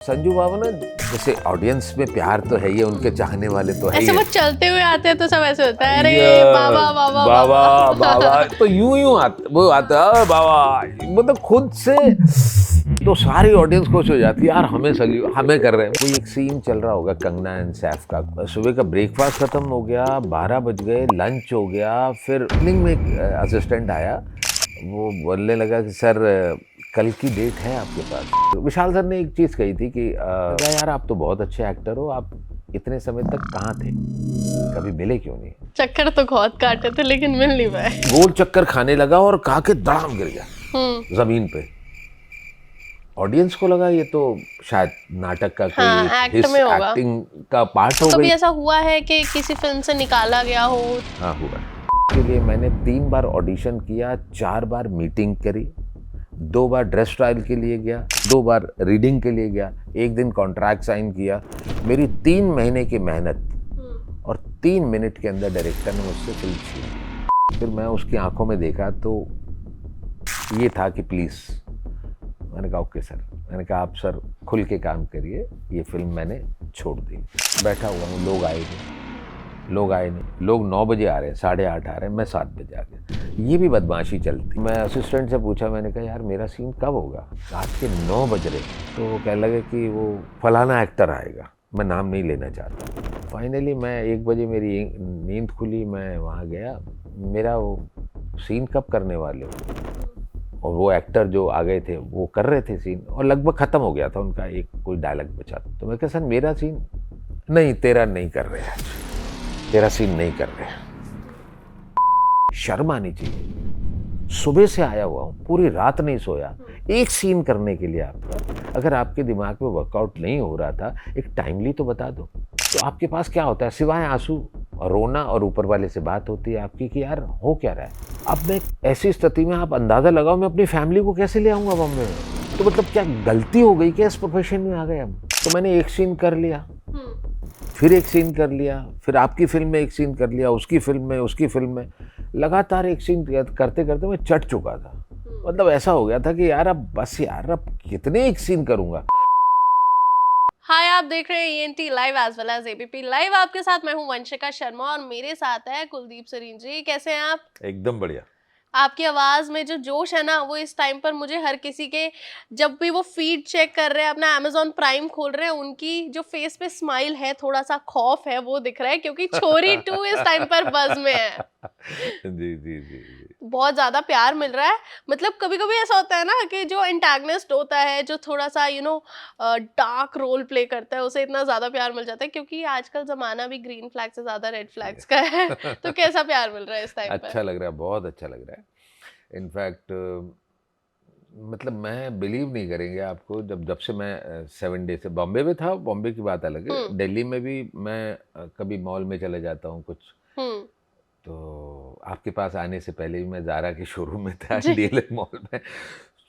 संजू बाबा ना, जैसे ऑडियंस में प्यार तो है ही, उनके चाहने वाले तो है ही ऐसे वो है। चलते हुए आते हैं तो सब ऐसे होता है, अरे ये बाबा बाबा बाबा बाबा। बाबा तो यूं वो आता है बाबा, मतलब खुद से तो सारी ऑडियंस खुश हो जाती है यार, हमें सल्यूट हमें कर रहे हैं। कोई एक सीन चल रहा होगा कंगना एंड सैफ का, सुबह का ब्रेकफास्ट खत्म हो गया, 12 बज गए, लंच हो गया, फिर इवनिंग में एक असिस्टेंट आया, वो बोलने लगा कि सर कल की डेट है आपके पास। तो विशाल सर ने एक चीज़ कही थी कि यार आप तो बहुत अच्छे एक्टर हो, आप इतने समय तक कहाँ थे, कभी मिले क्यों नहीं। चक्कर तो बहुत काटे थे लेकिन मिल नहीं पाए। गोल चक्कर खाने लगा और कहा के धड़ाम गिर गया जमीन पे। ऑडियंस को लगा ये तो शायद नाटक का कोई हाँ, एक्ट हिस्स में होगा। एक्टिंग का पार्ट हो कभी गई। ऐसा हुआ है कि किसी फिल्म से निकाला गया हो? हाँ हुआ। के लिए मैंने 3 बार ऑडिशन किया, 4 बार मीटिंग करी, 2 बार ड्रेस ट्रायल के लिए गया, 2 बार रीडिंग के लिए गया, 1 दिन कॉन्ट्रैक्ट साइन किया। मेरी 3 महीने की मेहनत और 3 मिनट के अंदर डायरेक्टर ने मुझसे फिल्म छीनी। फिर मैं उसकी आंखों में देखा तो ये था कि प्लीज़, मैंने कहा ओके सर, मैंने कहा आप सर खुल के काम करिए, ये फिल्म मैंने छोड़ दी। बैठा हुआ हूँ, लोग आए नहीं, लोग 9 बजे आ रहे हैं, 8:30 आ रहे हैं, मैं 7 बजे आ गया। ये भी बदमाशी चलती। मैं असिस्टेंट से पूछा, मैंने कहा यार मेरा सीन कब होगा, रात के 9 बज रहे। तो वो कहने लगे कि वो फलाना एक्टर आएगा, मैं नाम नहीं लेना चाहता। फाइनली मैं 1 बजे मेरी नींद खुली, मैं वहाँ गया, मेरा वो सीन कब करने वाले हो, और वो एक्टर जो आ गए थे वो कर रहे थे सीन, और लगभग ख़त्म हो गया था उनका, एक कोई डायलॉग बचा था। तो मैं कहा सर मेरा सीन नहीं, तेरा नहीं कर रहे हैं, तेरा सीन नहीं कर रहे हैं। शर्म आनी चाहिए। सुबह से आया हुआ हूँ, पूरी रात नहीं सोया, एक सीन करने के लिए आपका, अगर आपके दिमाग में वर्कआउट नहीं हो रहा था, एक टाइमली तो बता दो। तो आपके पास क्या होता है सिवाय आंसू और रोना, और ऊपर वाले से बात होती है आपकी कि यार हो क्या रहा है। अब मैं ऐसी स्थिति में, आप अंदाज़ा लगाओ मैं अपनी फैमिली को कैसे ले आऊँगा बॉम्बे में। तो मतलब क्या गलती हो गई क्या, इस प्रोफेशन में आ गए हम। तो मैंने एक सीन कर लिया, फिर एक सीन कर लिया, फिर आपकी फिल्म में एक सीन कर लिया, उसकी फिल्म में, उसकी फिल्म में, लगातार एक सीन करते करते मैं चट चुका था। मतलब ऐसा हो गया था कि यार अब बस यार, अब कितने एक सीन करूँगा। हाय, आप देख रहे हैं ENT live as well as ABP live. आपके साथ मैं हूं वंशिका शर्मा और मेरे साथ है कुलदीप सरीन जी। कैसे हैं आप? एकदम बढ़िया। आपकी आवाज में जो जोश है ना, वो इस टाइम पर मुझे हर किसी के, जब भी वो फीड चेक कर रहे हैं, अपना अमेजॉन प्राइम खोल रहे हैं, उनकी जो फेस पे स्माइल है, थोड़ा सा खौफ है, वो दिख रहा है क्योंकि छोरी 2 इस टाइम पर बज में है। जी जी जी जी। बहुत ज्यादा प्यार मिल रहा है। मतलब कभी कभी ऐसा होता है ना कि जो एंटागनिस्ट होता है, जो थोड़ा सा डार्क रोल प्ले करता है, उसे इतना ज्यादा प्यार मिल जाता है क्योंकि आजकल जमाना भी ग्रीन फ्लैग से ज्यादा रेड फ्लैग्स का है। तो कैसा प्यार मिल रहा है इस टाइम पर? अच्छा लग रहा है, बहुत अच्छा लग रहा है। इनफैक्ट मतलब मैं बिलीव नहीं करेंगे आपको, जब जब से मैं 7 डे से बॉम्बे में था, बॉम्बे की बात अलग है, दिल्ली में भी मैं कभी मॉल में चले जाता हूँ कुछ, हम्म। तो आपके पास आने से पहले भी मैं ज़ारा के शोरूम में था, जी। डीएलएफ मॉल में।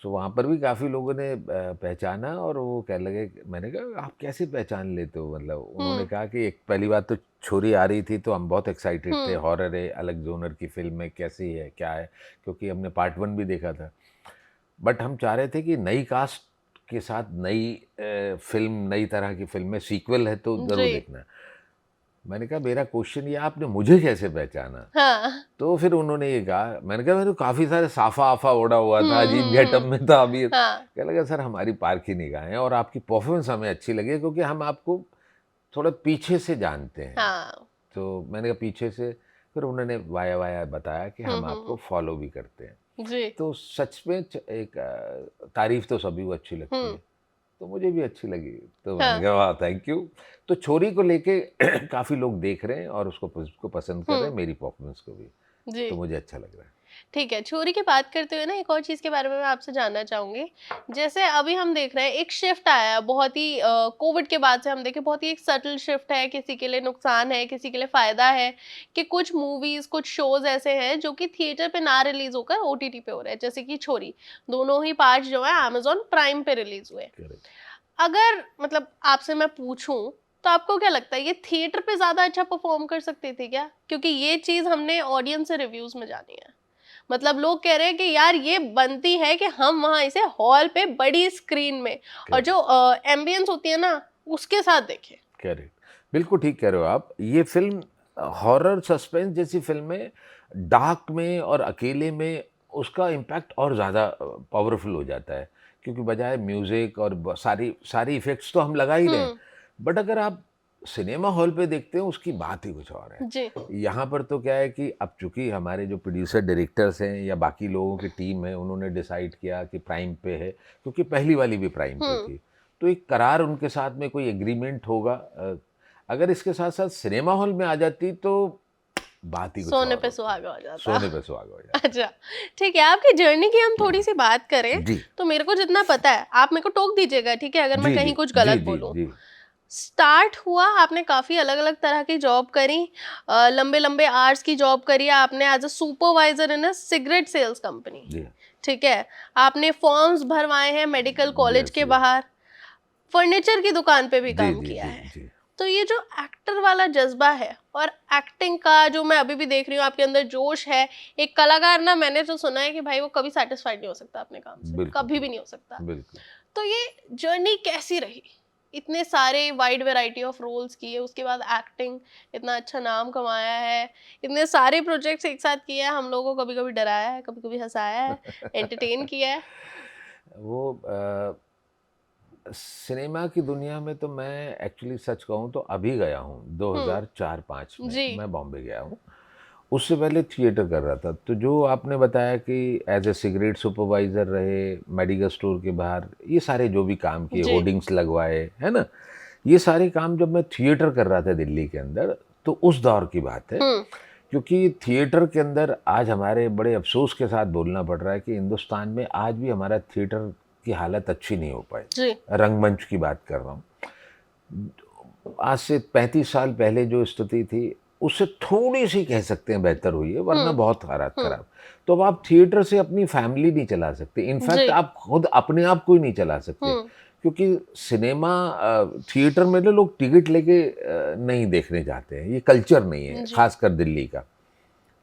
तो वहाँ पर भी काफ़ी लोगों ने पहचाना, और वो कहने लगे, मैंने कहा आप कैसे पहचान लेते हो, मतलब उन्होंने हम्म। कहा कि एक पहली बात तो छोरी आ रही थी तो हम बहुत एक्साइटेड थे, हम्म। हॉरर है, अलग जोनर की फिल्म है, कैसी है क्या है, क्योंकि हमने पार्ट 1 भी देखा था। बट हम चाह रहे थे कि नई कास्ट के साथ नई फिल्म, नई तरह की फिल्म में सीक्वल है तो जी। ज़रूर देखना। मैंने कहा मेरा क्वेश्चन ये, आपने मुझे कैसे पहचाना। हाँ। तो फिर उन्होंने ये कहा, मैंने कहा मैंने काफ़ी सारे साफा आफा ओढ़ा हुआ था, अजीब गेटअप हम्म। में था अभी। हाँ। क्या लगा सर हमारी पार की निगाहें, और आपकी परफॉर्मेंस हमें अच्छी लगी क्योंकि हम आपको थोड़ा पीछे से जानते हैं। हाँ। तो मैंने कहा पीछे से, फिर उन्होंने वाया वाया बताया कि हम आपको हम्म। फॉलो भी करते हैं। जी। तो सच में एक तारीफ तो सभी को अच्छी लगती हम्म। है, तो मुझे भी अच्छी लगी। तो मैंने हाँ। कहा वाह थैंक यू। तो छोरी को लेके काफ़ी लोग देख रहे हैं और उसको पसंद कर रहे हैं, मेरी परफॉर्मेंस को भी, जी। तो मुझे अच्छा लग रहा है। ठीक है, छोरी की बात करते हुए ना, एक और चीज़ के बारे में मैं आपसे जानना चाहूँगी। जैसे अभी हम देख रहे हैं एक शिफ्ट आया है, बहुत ही कोविड के बाद से हम देखें बहुत ही एक सटल शिफ्ट है, किसी के लिए नुकसान है, किसी के लिए फ़ायदा है, कि कुछ मूवीज़, कुछ शोज़ ऐसे हैं जो कि थिएटर पे ना रिलीज़ होकर ओटीटी पे हो रहे हैं, जैसे कि छोरी। दोनों ही पार्ट्स जो हैं अमेज़न प्राइम पे रिलीज़ हुए। करेक्ट। अगर मतलब आपसे मैं पूछूँ, तो आपको क्या लगता है ये थिएटर पे ज़्यादा अच्छा परफ़ॉर्म कर सकती थी क्या? क्योंकि ये चीज़ हमने ऑडियंस से रिव्यूज़ में जानी है। मतलब लोग कह रहे हैं कि यार ये बनती है कि हम वहां इसे हॉल पे बड़ी स्क्रीन में और जो एम्बियंस होती है ना उसके साथ देखें। करेक्ट, बिल्कुल ठीक कह रहे हो आप। ये फिल्म हॉरर सस्पेंस जैसी फिल्में डार्क में और अकेले में उसका इम्पैक्ट और ज़्यादा पावरफुल हो जाता है, क्योंकि बजाय म्यूज़िक और सारी सारी इफ़ेक्ट्स तो हम लगा ही रहे हैं, हम्म। बट अगर आप सिनेमा हॉल पे देखते हैं उसकी बात ही कुछ और है। जी। यहाँ पर तो क्या है कि अब चूंकि हमारे जो प्रोड्यूसर डायरेक्टर्स हैं या बाकी लोगों की टीम है, उन्होंने डिसाइड किया कि प्राइम पे है, क्योंकि पहली वाली भी प्राइम पे हम्म। थी, तो एक करार उनके साथ में कोई एग्रीमेंट होगा। अगर इसके साथ साथ सिनेमा हॉल में आ जाती तो बात ही कुछ सोने और पे होती। सुहागा हो जाता। सोने पे सुहागा हो जाता। अच्छा, ठीक है, आपकी जर्नी की हम थोड़ी सी बात करें जी तो मेरे को जितना पता है आप मेरे को टोक दीजिएगा, ठीक है, अगर मैं जी जी कहीं कुछ जी गलत जी बोलूं। जी स्टार्ट हुआ आपने काफी अलग अलग तरह की जॉब करी, लंबे लंबे आवर्स की जॉब करी आपने as a supervisor in a cigarette sales company, जी। ठीक है। आपने फॉर्म्स भरवाए हैं मेडिकल कॉलेज यस के यस। बाहर, फर्नीचर की दुकान पे भी जी काम जी किया जी है। जी तो ये जो एक्टर वाला जज्बा है और एक्टिंग का जो मैं अभी भी देख रही हूँ आपके अंदर जोश है, एक कलाकार ना मैंने तो सुना है कि भाई वो कभी सेटिस्फाइड नहीं हो सकता अपने काम से, बिल्कुल कभी भी नहीं हो सकता। बिल्कुल। तो ये जर्नी कैसी रही, इतने सारे वाइड वैरायटी ऑफ रोल्स किए, उसके बाद एक्टिंग, इतना अच्छा नाम कमाया है, इतने सारे प्रोजेक्ट्स एक साथ किए हैं, हम लोगों को कभी कभी डराया है, कभी कभी हंसाया है, एंटरटेन किया है। वो सिनेमा की दुनिया में तो मैं एक्चुअली सच कहूँ तो अभी गया हूँ, हम्म। 2004-5 में जी। मैं बॉम्बे गया हूँ। उससे पहले थिएटर कर रहा था। तो जो आपने बताया कि एज ए सिगरेट सुपरवाइज़र रहे, मेडिकल स्टोर के बाहर, ये सारे जो भी काम किए, जी। होर्डिंग्स लगवाए, है ना? ये सारे काम जब मैं थिएटर कर रहा था दिल्ली के अंदर, तो उस दौर की बात है। हम्म। क्योंकि थिएटर के अंदर आज हमारे बड़े अफ़सोस के साथ बोलना पड़ रहा है कि हिंदुस्तान में आज भी हमारा थिएटर की हालत अच्छी नहीं हो पाई। जी। रंगमंच की बात कर रहा हूँ। आज से 35 साल पहले जो स्थिति थी, उससे थोड़ी-सी कह सकते हैं बेहतर हुई है, वरना हम्म। बहुत हालात हम्म। खराब। तो अब आप थिएटर से अपनी फैमिली नहीं चला सकते। जी। इनफैक्ट आप खुद अपने आप को ही नहीं चला सकते। हम्म। क्योंकि सिनेमा थिएटर में ना लोग टिकट लेके नहीं देखने जाते हैं। ये कल्चर नहीं है, जी। ख़ासकर दिल्ली का।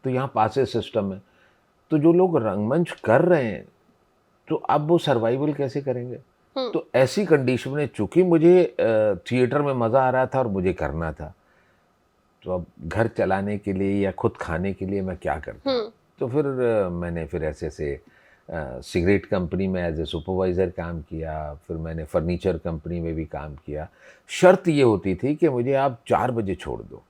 तो यहाँ पासेस सिस्टम है। तो जो लोग रंगमंच कर रहे हैं, तो अब वो सर्वाइवल कैसे करेंगे? हम्म। तो ऐसी कंडीशन में चूँकि मुझे थिएटर में मज़ा आ रहा था और मुझे करना था, तो अब घर चलाने के लिए या खुद खाने के लिए मैं क्या करता? हम्म। तो फिर मैंने फिर ऐसे-ऐसे सिगरेट कंपनी में एज़ ए सुपरवाइज़र काम किया, फिर मैंने फर्नीचर कंपनी में भी काम किया। शर्त ये होती थी कि मुझे आप 4 बजे छोड़ दो,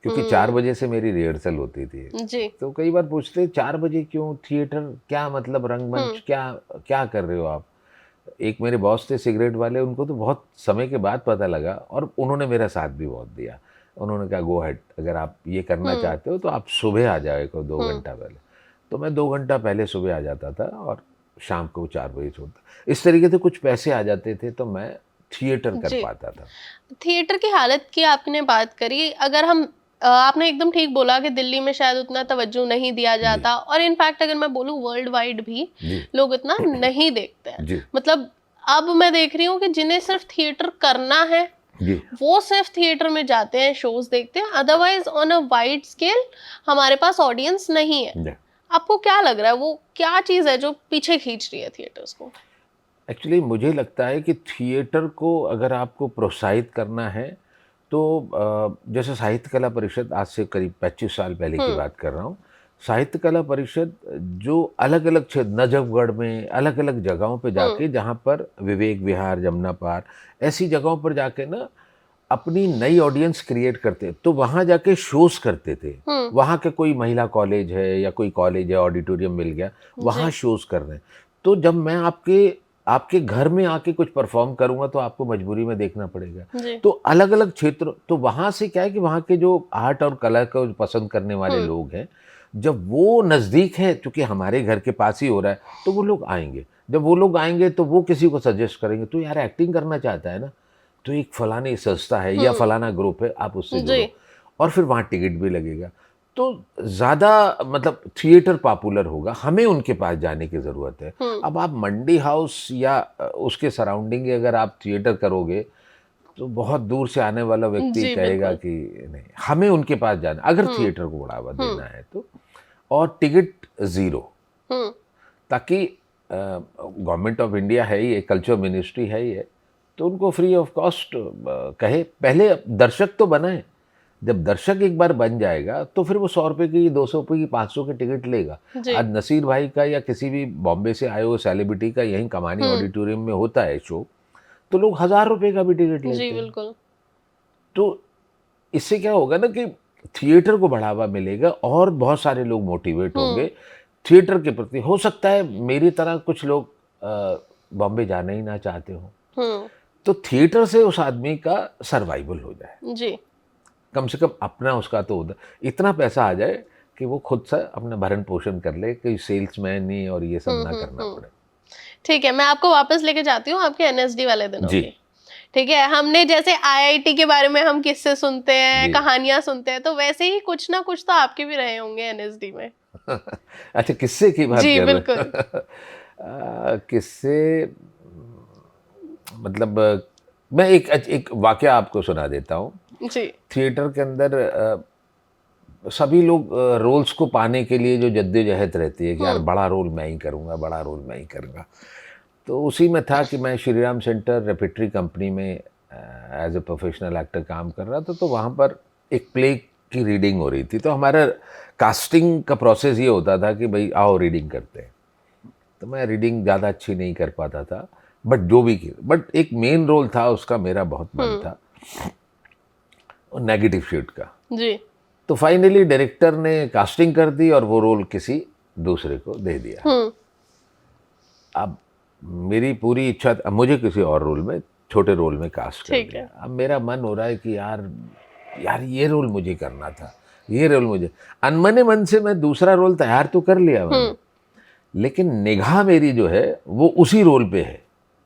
क्योंकि 4 हम्म। बजे से मेरी रिहर्सल होती थी। जी। तो कई बार पूछते 4 बजे क्यों? थिएटर क्या मतलब हम्म। रंगमंच क्या क्या कर रहे हो आप? एक मेरे बॉस थे सिगरेट वाले, उनको तो बहुत समय के बाद पता लगा और उन्होंने मेरा साथ भी बहुत दिया। उन्होंने कहा गो अहेड, अगर आप ये करना हम्म। चाहते हो तो आप सुबह आ जाया करो 2 हम्म। घंटा पहले। तो मैं 2 घंटा पहले सुबह आ जाता था और शाम को 4 बजे छोड़ता। इस तरीके से कुछ पैसे आ जाते थे तो मैं थिएटर कर जी। पाता था। थिएटर की हालत की आपने बात करी, अगर हम आपने एकदम ठीक बोला कि दिल्ली में शायद उतना तवज्जो नहीं दिया जी, जाता, और इनफैक्ट अगर मैं बोलूँ वर्ल्ड वाइड भी जी, लोग इतना नहीं देखते हैं। जी, मतलब अब मैं देख रही हूँ कि जिन्हें सिर्फ थिएटर करना है जी, वो सिर्फ थिएटर में जाते हैं, शोज देखते हैं, otherwise on a wide scale हमारे पास ऑडियंस नहीं है। जी। आपको क्या लग रहा है वो क्या चीज है जो पीछे खींच रही है थिएटर्स को? एक्चुअली मुझे लगता है कि थिएटर को अगर आपको प्रोत्साहित करना है तो जैसे साहित्य कला परिषद, आज से करीब 25 साल पहले की हम्म। बात कर रहा हूँ। साहित्य कला परिषद जो अलग-अलग क्षेत्र नजफ़गढ़ में अलग-अलग जगहों पे हम्म। जाके, जहाँ पर विवेक विहार, जमुना पार, ऐसी जगहों पर जाके ना अपनी नई ऑडियंस क्रिएट करते। तो वहाँ जाके शोज़ करते थे। हम्म। वहाँ के कोई महिला कॉलेज है या कोई कॉलेज है, ऑडिटोरियम मिल गया, वहाँ जी। शोज़ कर रहे हैं। तो जब मैं आपके आपके घर में आके कुछ परफ़ॉर्म करूँगा तो आपको मजबूरी में देखना पड़ेगा। जी। तो अलग-अलग क्षेत्र, तो वहाँ से क्या है कि वहाँ के जो आर्ट और कला को पसंद करने वाले हम्म। लोग हैं, जब वो नज़दीक है, चूँकि हमारे घर के पास ही हो रहा है, तो वो लोग आएँगे। जब वो लोग आएँगे तो वो किसी को सजेस्ट करेंगे, "तू यार एक्टिंग करना चाहता है ना? तो एक फलानी संस्था है या हम्म। फलाना ग्रुप है, आप उससे जी। जुड़ो।" और फिर वहाँ टिकट भी लगेगा। तो ज़्यादा मतलब थिएटर पॉपुलर होगा, हमें उनके पास जाने की ज़रूरत है। हम्म। अब आप मंडी हाउस या उसके सराउंडिंग अगर आप थिएटर करोगे, तो बहुत दूर से आने वाला व्यक्ति जी कहेगा बिल्कुल। कि नहीं, हमें उनके पास जाना अगर हम्म। थिएटर को बढ़ावा हम्म। देना है तो। और टिकट ज़ीरो, हम्म ताकि गवर्नमेंट ऑफ इंडिया है ही, एक कल्चर मिनिस्ट्री है ही है, तो उनको फ्री ऑफ कॉस्ट कहे। पहले दर्शक तो बनाए, जब दर्शक एक बार बन जाएगा तो फिर वो 100 रुपये की, 200 रुपये की, 500 की टिकट लेगा। जी आज नसीर भाई का या किसी भी बॉम्बे से आए हुए सेलिब्रिटी का यहीं कमानी ऑडिटोरियम में होता है शो, तो लोग 1000 रुपये का भी टिकट लेते जी हैं। बिल्कुल तो इससे क्या होगा ना कि थिएटर को बढ़ावा मिलेगा और बहुत सारे लोग मोटिवेट होंगे थिएटर के प्रति। हो सकता है मेरी तरह कुछ लोग बॉम्बे जाना ही ना चाहते हो, हम्म तो थिएटर से उस आदमी का सर्वाइवल हो जाए, जी कम से कम अपना उसका तो उधर इतना पैसा आ जाए कि वो खुद से अपना भरण पोषण कर ले, कोई सेल्समैन नहीं और ये सब ना करना पड़े। ठीक है, मैं आपको वापस लेके जाती हूँ आपके एनएसडी वाले दिनों जी। की। ठीक है, हमने जैसे आईआईटी के बारे में हम किस्से सुनते हैं, जी। कहानियां सुनते हैं, तो वैसे ही कुछ ना कुछ तो आपके भी रहे होंगे एनएसडी में। अच्छा, किस्से की बात जी कर रहे बिल्कुल। हैं? किस्से मतलब मैं एक वाकया आपको सुना देता हूँ। जी थिएटर के अंदर सभी लोग रोल्स को पाने के लिए जो जद्दोजहद रहती है कि यार बड़ा रोल मैं ही करूँगा, बड़ा रोल मैं ही करूँगा, तो उसी में था कि मैं श्रीराम सेंटर रेपेट्री कंपनी में एज ए प्रोफेशनल एक्टर काम कर रहा था। तो वहाँ पर एक प्ले की रीडिंग हो रही थी, तो हमारा कास्टिंग का प्रोसेस ये होता था कि भाई आओ रीडिंग करते हैं। तो मैं रीडिंग ज़्यादा अच्छी नहीं कर पाता था, बट जो भी की, बट एक मेन रोल था उसका, मेरा बहुत मन था, नेगेटिव शेड का। जी तो फाइनली डायरेक्टर ने कास्टिंग कर दी और वो रोल किसी दूसरे को दे दिया। अब मेरी पूरी इच्छा, अब मुझे किसी और रोल में, छोटे रोल में कास्ट कर दिया। अब मेरा मन हो रहा है कि यार ये रोल मुझे करना था, ये रोल मुझे, अनमने मन से मैं दूसरा रोल तैयार तो कर लिया मैंने, लेकिन निगाह मेरी जो है वो उसी रोल पे है,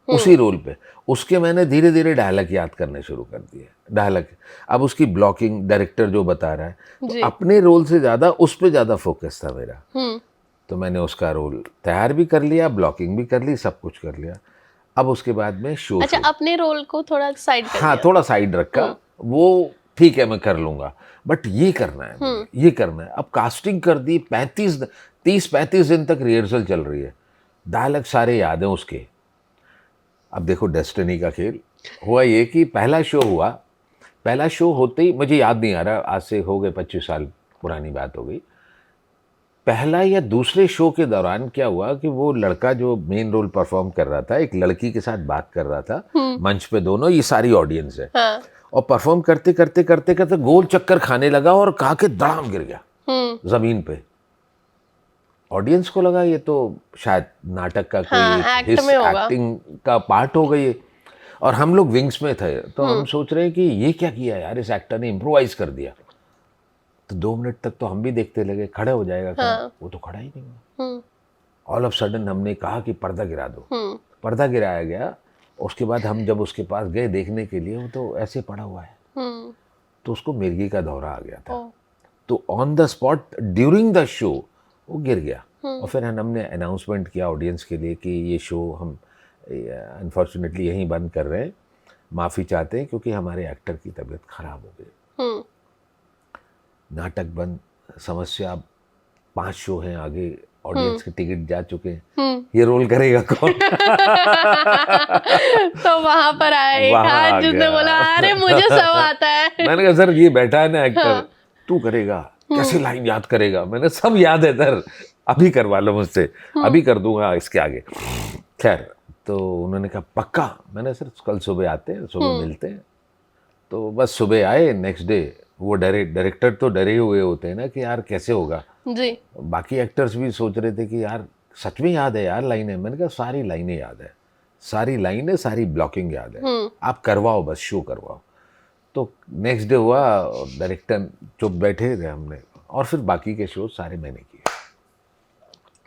उसी रोल पे। उसके मैंने धीरे धीरे डायलॉग याद करने शुरू कर दिए, डायलॉग। अब उसकी ब्लॉकिंग डायरेक्टर जो बता रहा है, तो अपने रोल से ज़्यादा उस पर ज़्यादा फोकस था मेरा। तो मैंने उसका रोल तैयार भी कर लिया, ब्लॉकिंग भी कर ली, सब कुछ कर लिया। अब उसके बाद में शो, अच्छा, अपने रोल को थोड़ा साइड कर हाँ दिया। थोड़ा साइड रखा, वो ठीक है मैं कर लूँगा, बट ये करना है मुझे, ये करना है। अब कास्टिंग कर दी, 30-35 दिन तक रिहर्सल चल रही है, डायलॉग सारे याद हैं उसके। अब देखो डेस्टिनी का खेल हुआ ये कि पहला शो होते ही, मुझे याद नहीं आ रहा, आज से हो गए 25 साल पुरानी बात हो गई, पहला या दूसरे शो के दौरान क्या हुआ कि वो लड़का जो मेन रोल परफॉर्म कर रहा था एक लड़की के साथ बात कर रहा था मंच पे, दोनों, ये सारी ऑडियंस है, और परफॉर्म करते करते करते करते गोल चक्कर खाने लगा और कहा के धड़ाम गिर गया जमीन पे। ऑडियंस को लगा ये तो शायद नाटक का कोई एक्टिंग का पार्ट हो गई है, और हम लोग विंग्स में थे, तो हम सोच रहे हैं कि ये क्या किया यार, इस एक्टर ने इम्प्रोवाइज कर दिया। तो 2 मिनट तक तो हम भी देखते लगे, खड़े हो जाएगा वो तो खड़ा ही नहीं हुआ। ऑल ऑफ सडन हमने कहा कि पर्दा गिरा दो, पर्दा गिराया गया। उसके बाद हम जब उसके पास गए देखने के लिए, वो तो ऐसे पड़ा हुआ है, तो उसको मिर्गी का दौरा आ गया था। तो on the spot during the show वो गिर गया, और फिर हमने अनाउंसमेंट किया ऑडियंस के लिए कि ये शो हम अनफॉर्चुनेटली यहीं बंद कर रहे हैं, माफ़ी चाहते हैं क्योंकि हमारे एक्टर की तबीयत खराब हो गई। नाटक बंद, समस्या। 5 शो हैं आगे, ऑडियंस के टिकट जा चुके हैं, ये रोल करेगा कौन? तो वहां पर आया एक हाथ जिसने बोला अरे मुझे सब आता है। मैंने कहा सर ये बैठा है ना एक्टर, तू करेगा, कैसे लाइन याद करेगा? मैंने सब याद है सर, अभी करवा लो मुझसे, अभी कर दूंगा इसके आगे। खैर, तो उन्होंने कहा पक्का? मैंने सर कल सुबह आते हैं, सुबह मिलते हैं। तो बस सुबह आए, नेक्स्ट डे वो डायरेक्टर तो डरे हुए होते हैं ना कि यार कैसे होगा जी। बाकी एक्टर्स भी सोच रहे थे कि यार सच में याद है यार लाइनें। मैंने कहा सारी लाइनें याद है, सारी लाइनें, सारी ब्लॉकिंग याद है, आप करवाओ, बस शो करवाओ। तो नेक्स्ट डे हुआ, डायरेक्टर चुप बैठे थे हमने, और फिर बाकी के शो सारे मैंने किए।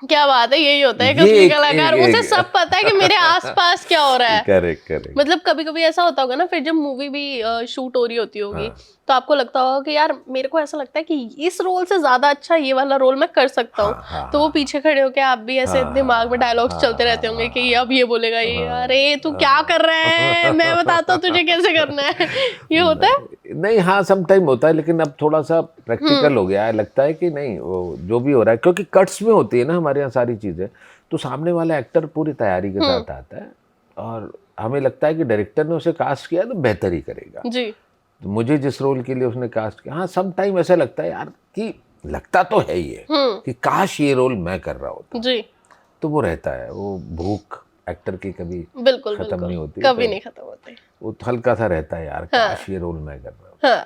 क्या बात है, यही होता है असली कलाकार, उसे सब पता है कि मेरे आसपास क्या हो रहा है। करेक्ट। मतलब कभी कभी ऐसा होता होगा ना, फिर जब मूवी भी शूट हो रही होती होगी, तो आपको लगता होगा कि यार मेरे को ऐसा लगता है कि इस रोल से ज्यादा अच्छा ये वाला रोल मैं कर सकता हूँ। तो वो पीछे खड़े होके आप भी ऐसे दिमाग में डायलॉग्स चलते रहते होंगे कि अब ये बोलेगा, ये अरे तू क्या कर रहा है, मैं बताता हूँ तुझे कैसे करना है। ये होता है। नहीं, हाँ सम टाइम होता है, लेकिन अब थोड़ा सा प्रैक्टिकल हो गया है, लगता है कि नहीं वो जो भी हो रहा है, क्योंकि कट्स में होती है ना हमारे यहाँ सारी चीज़ें, तो सामने वाला एक्टर पूरी तैयारी के साथ आता है और हमें लगता है कि डायरेक्टर ने उसे कास्ट किया तो बेहतर ही करेगा। जी। तो मुझे जिस रोल के लिए उसने कास्ट किया, हाँ सम टाइम ऐसा लगता है यार कि लगता तो है ही है कि काश ये रोल मैं कर रहा होता, जी। तो वो रहता है, वो भूख एक्टर की कभी बिल्कुल खत्म बिल्कुल नहीं होती, कभी तो नहीं खत्म होते। वो हल्का सा रहता है यार, हाँ। काश ये रोल मैं कर रहा हूँ। हाँ।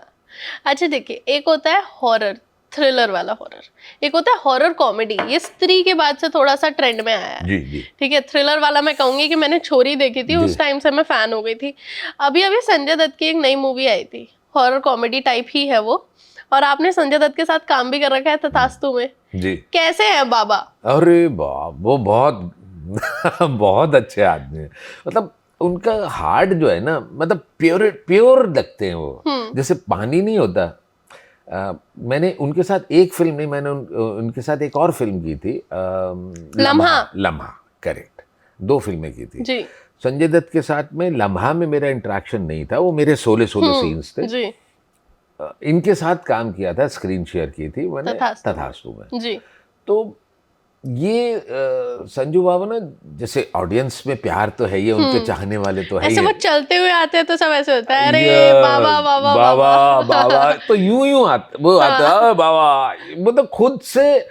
अच्छा देखिए, एक होता है हॉरर, थ्रिलर वाला हॉरर, एक होता है हॉरर कॉमेडी। ये स्त्री के बाद से थोड़ा सा ट्रेंड में आया है। जी जी ठीक है, थ्रिलर वाला मैं कहूंगी कि मैंने छोरी देखी थी, जी। उस टाइम से मैं फैन हो गई थी। अभी अभी संजय दत्त की एक नई मूवी आई थी, हॉरर कॉमेडी टाइप ही है वो, और आपने संजय दत्त के साथ काम भी कर रखा है तथास्तु में। जी। कैसे है बाबा? अरे बाप, वो बहुत बहुत अच्छे आदमी है, मतलब उनका हार्ट जो है ना, मतलब प्योर प्योर लगते हैं वो, जैसे पानी नहीं होता। मैंने उनके साथ एक फिल्म नहीं, मैंने उनके साथ एक और फिल्म की थी, लम्हा। लम्हा, करेक्ट, 2 फिल्में की थी। जी। संजय दत्त के साथ में लम्हा में मेरा इंटरेक्शन नहीं था, वो मेरे 16 सीन्स थे। जी। इनके साथ काम किया था, स्क्रीन शेयर की थी मैंने तथास्तु में। तथास्तु में। जी। तो ये संजू बाबा ना, जैसे ऑडियंस में प्यार तो है ही है, उनके चाहने वाले तो है ही ऐसे वो है। चलते हुए आते हैं तो सब ऐसे होता है, अरे ये बाबा बाबा बाबा बाबा, तो यूं आता वो आता है बाबा, मतलब खुद से,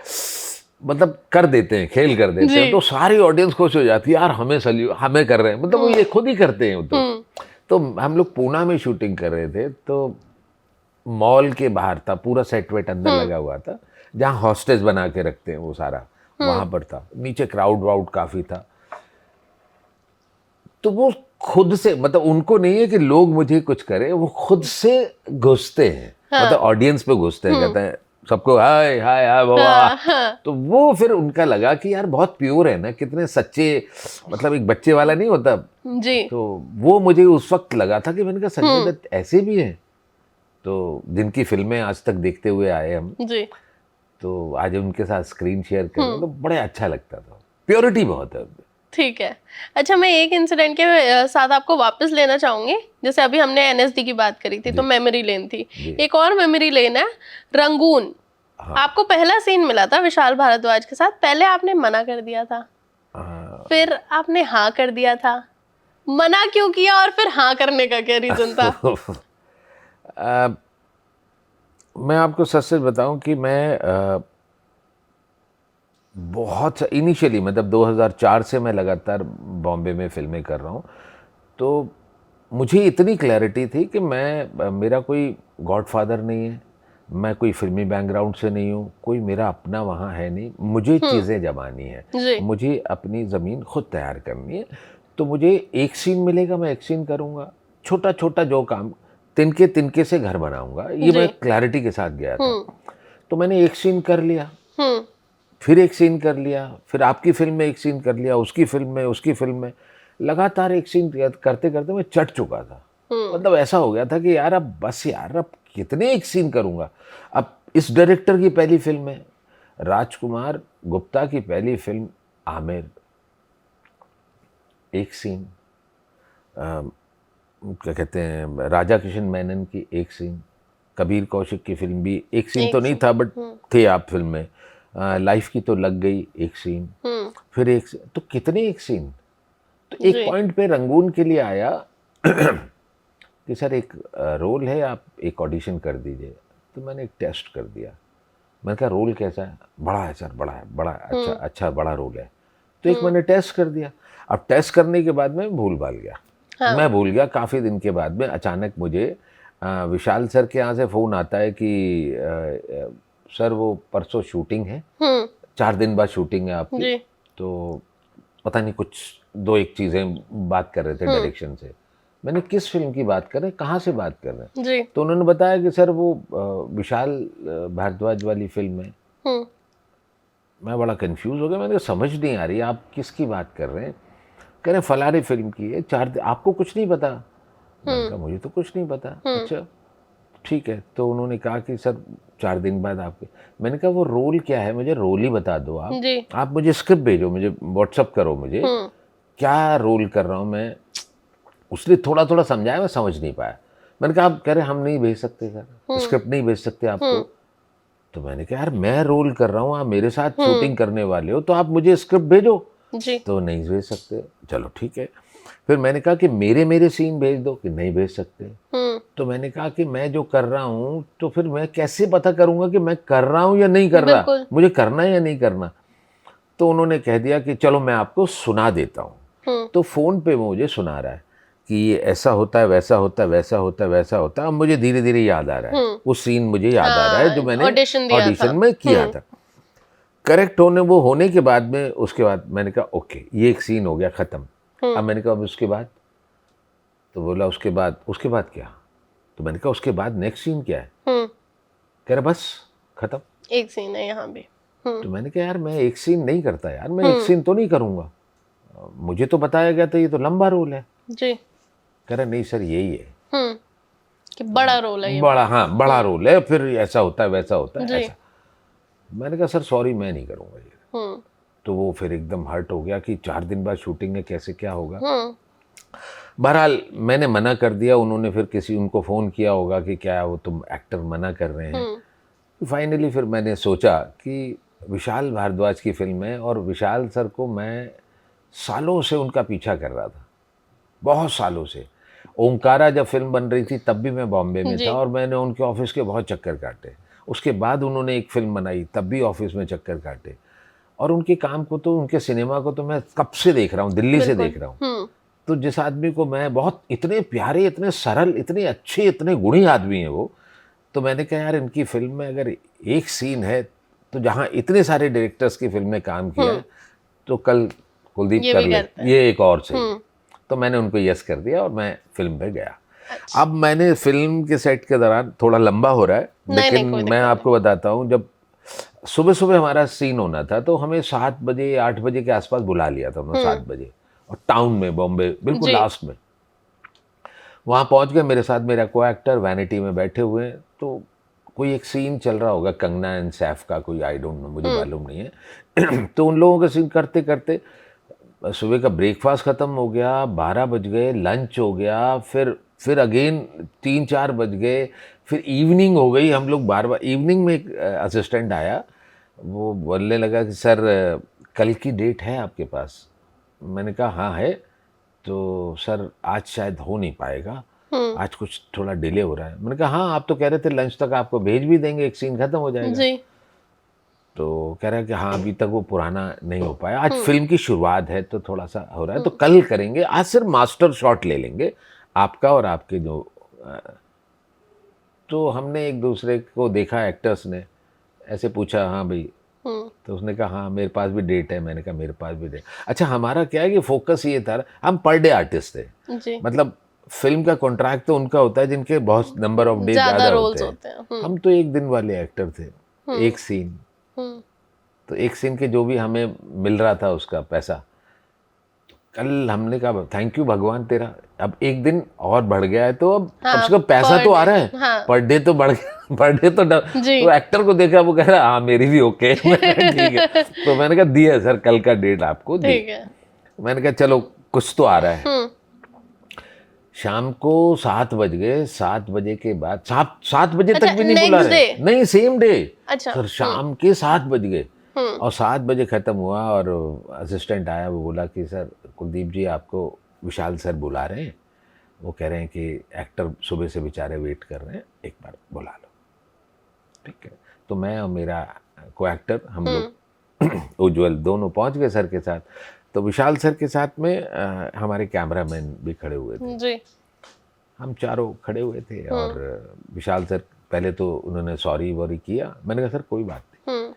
मतलब कर देते हैं, खेल कर देते हैं, जी। तो सारी ऑडियंस खुश हो जाती है यार, हमें हमें कर रहे हैं, मतलब वो ये खुद ही करते हैं वो। तो हम लोग पूना में शूटिंग कर रहे थे, तो मॉल के बाहर था, पूरा सेट वेट अंदर लगा हुआ था, जहाँ हॉस्टेज बना के रखते हैं वो सारा, वहां पर था, नीचे क्राउड वाउड काफी था। तो वो खुद से, मतलब उनको नहीं है कि लोग मुझे कुछ करें, वो खुद से घुसते हैं, मतलब ऑडियंस पे घुसते हैं, कहते हैं सबको हाय हाय हाय बाबा। तो वो फिर उनका लगा कि यार बहुत प्योर है ना, कितने सच्चे, मतलब एक बच्चे वाला नहीं होता। जी। तो वो मुझे उस वक्त लगा था कि मैंने कहा संजय दत्त ऐसे भी हैं, तो जिनकी फिल्में आज तक देखते हुए आए हम, जी। तो आज उनके साथ स्क्रीन शेयर करना तो बड़ा अच्छा लगता था, प्योरिटी बहुत है। ठीक है। अच्छा, मैं एक इंसिडेंट के साथ आपको वापस लेना चाहूंगी। जैसे अभी हमने एनएसडी की बात करी थी, तो मेमोरी लेन थी, एक और मेमोरी लेन है रंगून। हाँ। आपको पहला सीन मिला था विशाल भारद्वाज के साथ, पहले आपने मना कर दिया था, फिर आपने हाँ कर दिया था। मना क्यों किया और फिर हाँ करने का क्या रीजन था? मैं आपको सच सच बताऊं कि मैं बहुत इनिशियली, मतलब 2004 से मैं लगातार बॉम्बे में फिल्में कर रहा हूँ, तो मुझे इतनी क्लैरिटी थी कि मेरा कोई गॉडफादर नहीं है, मैं कोई फिल्मी बैकग्राउंड से नहीं हूँ, कोई मेरा अपना वहाँ है नहीं, मुझे चीज़ें जमानी है, मुझे अपनी ज़मीन खुद तैयार करनी है। तो मुझे एक सीन मिलेगा, मैं एक सीन करूँगा, छोटा छोटा जो काम, तिनके तिनके से घर बनाऊँगा, ये मैं क्लैरिटी के साथ गया था। तो मैंने एक सीन कर लिया, फिर एक सीन कर लिया, फिर आपकी फिल्म में एक सीन कर लिया, उसकी फिल्म में, उसकी फिल्म में, लगातार एक सीन करते करते मैं चट चुका था। मतलब ऐसा हो गया था कि यार अब बस यार, अब कितने एक सीन करूँगा। अब इस डायरेक्टर की पहली फिल्म है, राजकुमार गुप्ता की पहली फिल्म आमिर, एक सीन, क्या कहते हैं, राजा किशन मेनन की एक सीन, कबीर कौशिक की फिल्म भी एक सीन तो नहीं था, बट थे आप फिल्म में, लाइफ की तो लग गई एक सीन, फिर एक, तो कितने एक सीन। तो एक पॉइंट पे रंगून के लिए आया कि सर एक रोल है, आप एक ऑडिशन कर दीजिए। तो मैंने एक टेस्ट कर दिया, मैंने कहा रोल कैसा है? बड़ा है सर, बड़ा है, बड़ा अच्छा बड़ा रोल है। तो एक मैंने टेस्ट कर दिया। अब टेस्ट करने के बाद मैं भूल भाल गया। हाँ। मैं भूल गया, काफ़ी दिन के बाद में अचानक मुझे विशाल सर के यहाँ से फ़ोन आता है कि सर वो परसों शूटिंग है, 4 दिन बाद शूटिंग है आपकी। तो पता नहीं कुछ 2-1 चीज़ें बात कर रहे थे डायरेक्शन से। मैंने किस फिल्म की बात कर रहे हैं, कहाँ से बात कर रहे हैं? जी। तो उन्होंने बताया कि सर वो विशाल भारद्वाज वाली फिल्म है। मैं बड़ा कंफ्यूज हो गया, मैंने समझ नहीं आ रही आप किसकी बात कर रहे हैं। कह रहे फलानी फिल्म की है, 4 दिन, आपको कुछ नहीं पता? मैंने कहा मुझे तो कुछ नहीं पता। अच्छा ठीक है। तो उन्होंने कहा कि सर 4 दिन बाद आपके, मैंने कहा वो रोल क्या है, मुझे रोल ही बता दो आप मुझे स्क्रिप्ट भेजो, मुझे व्हाट्सअप करो, मुझे क्या रोल कर रहा हूँ मैं। उसने थोड़ा थोड़ा समझाया, मैं समझ नहीं पाया। मैंने कहा आप कह रहे हम नहीं भेज सकते सर, स्क्रिप्ट नहीं भेज सकते आपको। तो मैंने कहा यार मैं रोल कर रहा हूँ, आप मेरे साथ शूटिंग करने वाले हो, तो आप मुझे स्क्रिप्ट भेजो। जी। तो नहीं भेज सकते। चलो ठीक है। फिर मैंने कहा कि मेरे सीन भेज दो, कि नहीं भेज सकते। तो मैंने कहा कि मैं जो कर रहा हूँ तो फिर मैं कैसे पता करूँगा कि मैं कर रहा हूँ या नहीं कर रहा, बिल्कुल। मुझे करना है या नहीं करना। तो उन्होंने कह दिया कि चलो मैं आपको सुना देता हूँ। तो फ़ोन पे वो मुझे सुना रहा है कि ये ऐसा होता है, वैसा होता है, वैसा होता है, वैसा होता है। अब मुझे धीरे धीरे याद आ रहा है, वो सीन मुझे याद आ रहा है जो मैंने ऑडिशन दिया था। ऑडिशन में किया था। करेक्ट होने के बाद में, उसके बाद मैंने कहा ओके ये एक सीन हो गया ख़त्म। अब मैंने कहा अब उसके बाद, तो बोला उसके बाद क्या? तो मैंने कहा उसके बाद नेक्स्ट सीन क्या है? कह रहा बस ख़त्म, एक सीन है यहाँ भी। तो मैंने कहा यार मैं एक सीन नहीं करता यार, मैं एक सीन तो नहीं करूँगा, मुझे तो बताया गया था ये तो लंबा रोल है। जी। कह रहा नहीं सर यही है। कि बड़ा रोल है ये। बड़ा, हाँ बड़ा रोल है, फिर ऐसा होता है वैसा होता है जी। ऐसा। मैंने कहा सर सॉरी मैं नहीं करूँगा ये। तो वो फिर एकदम हर्ट हो गया कि 4 दिन बाद शूटिंग है, कैसे क्या होगा। बहरहाल मैंने मना कर दिया, उन्होंने फिर उनको फ़ोन किया होगा कि क्या वो तुम एक्टर मना कर रहे हैं। फाइनली फिर मैंने सोचा कि विशाल भारद्वाज की फिल्म है और विशाल सर को मैं सालों से उनका पीछा कर रहा था, बहुत सालों से। ओंकारा जब फिल्म बन रही थी तब भी मैं बॉम्बे में था और मैंने उनके ऑफिस के बहुत चक्कर काटे। उसके बाद उन्होंने एक फिल्म बनाई तब भी ऑफिस में चक्कर काटे। और उनके काम को तो, उनके सिनेमा को तो मैं कब से देख रहा हूँ, दिल्ली से देख रहा हूँ। तो जिस आदमी को मैं बहुत, इतने प्यारे, इतने सरल, इतने अच्छे, इतने गुणी आदमी है वो, तो मैंने कहा यार इनकी फिल्म में अगर एक सीन है तो जहाँ इतने सारे डायरेक्टर्स की फिल्म में काम किया है तो कल कुलदीप कर ले, ये एक और सही। तो मैंने उनको यस कर दिया और मैं फिल्म पे गया। अच्छा। अब मैंने फिल्म के सेट के दौरान, थोड़ा लंबा हो रहा है लेकिन मैं आपको बताता हूँ, जब सुबह सुबह हमारा सीन होना था तो हमें 7 बजे 8 बजे के आसपास बुला लिया था उन्होंने, 7 बजे, और टाउन में, बॉम्बे बिल्कुल लास्ट में। वहाँ पहुँच गए, मेरे साथ मेरा को एक्टर वैनिटी में बैठे हुए हैं। तो कोई एक सीन चल रहा होगा कंगना एंड सैफ का, कोई आई डोंट नो, मुझे मालूम नहीं है। तो उन लोगों का सीन करते करते सुबह का ब्रेकफास्ट ख़त्म हो गया, 12 बज गए, लंच हो गया, फिर अगेन 3-4 बज गए, फिर इवनिंग हो गई। हम लोग बार बार इवनिंग में, एक असिस्टेंट आया, वो बोलने लगा कि सर कल की डेट है आपके पास? मैंने कहा हाँ है। तो सर आज शायद हो नहीं पाएगा, आज कुछ थोड़ा डिले हो रहा है। मैंने कहा हाँ आप तो कह रहे थे लंच तक आपको भेज भी देंगे, एक सीन ख़त्म हो जाएगा। जी। तो कह रहा है कि हाँ अभी तक वो पुराना नहीं हो पाया, आज फिल्म की शुरुआत है तो थोड़ा सा हो रहा है, तो कल करेंगे, आज सिर्फ मास्टर शॉट ले लेंगे आपका और आपके जो तो हमने एक दूसरे को देखा, एक्टर्स ने ऐसे पूछा हाँ भाई, तो उसने कहा हाँ मेरे पास भी डेट है। मैंने कहा मेरे पास भी डेट। अच्छा हमारा क्या है कि फोकस ये था, हम पर डे आर्टिस्ट थे, मतलब फिल्म का कॉन्ट्रैक्ट तो उनका होता है जिनके बहुत नंबर ऑफ डे ज़्यादा होते हैं। हम तो एक दिन वाले एक्टर थे, एक सीन, तो एक सीन के जो भी हमें मिल रहा था उसका पैसा। कल हमने कहा थैंक यू भगवान तेरा, अब एक दिन और बढ़ गया है तो अब कम से कम पैसा तो आ रहा है, पर डे तो बढ़ गया, पर डे तो एक्टर को देखा, वो कह रहा हाँ मेरी भी ओके। ठीक है, तो मैंने कहा दिया सर कल का डेट आपको दी। मैंने कहा चलो कुछ तो आ रहा है। शाम को 7 बज गए, 7 बजे के बाद 7 बजे तक भी नहीं बुला रहे, नहीं सेम डे। अच्छा। सर शाम के 7 बज गए और 7 बजे ख़त्म हुआ और असिस्टेंट आया, वो बोला कि सर कुलदीप जी आपको विशाल सर बुला रहे हैं, वो कह रहे हैं कि एक्टर सुबह से बेचारे वेट कर रहे हैं, एक बार बुला लो। ठीक है, तो मैं और मेरा को एक्टर हम लोग उज्जवल दोनों पहुंच गए सर के साथ। तो विशाल सर के साथ में हमारे कैमरामैन भी खड़े हुए थे जी। हम चारों खड़े हुए थे और विशाल सर पहले तो उन्होंने सॉरी वॉरी किया। मैंने कहा सर कोई बात नहीं।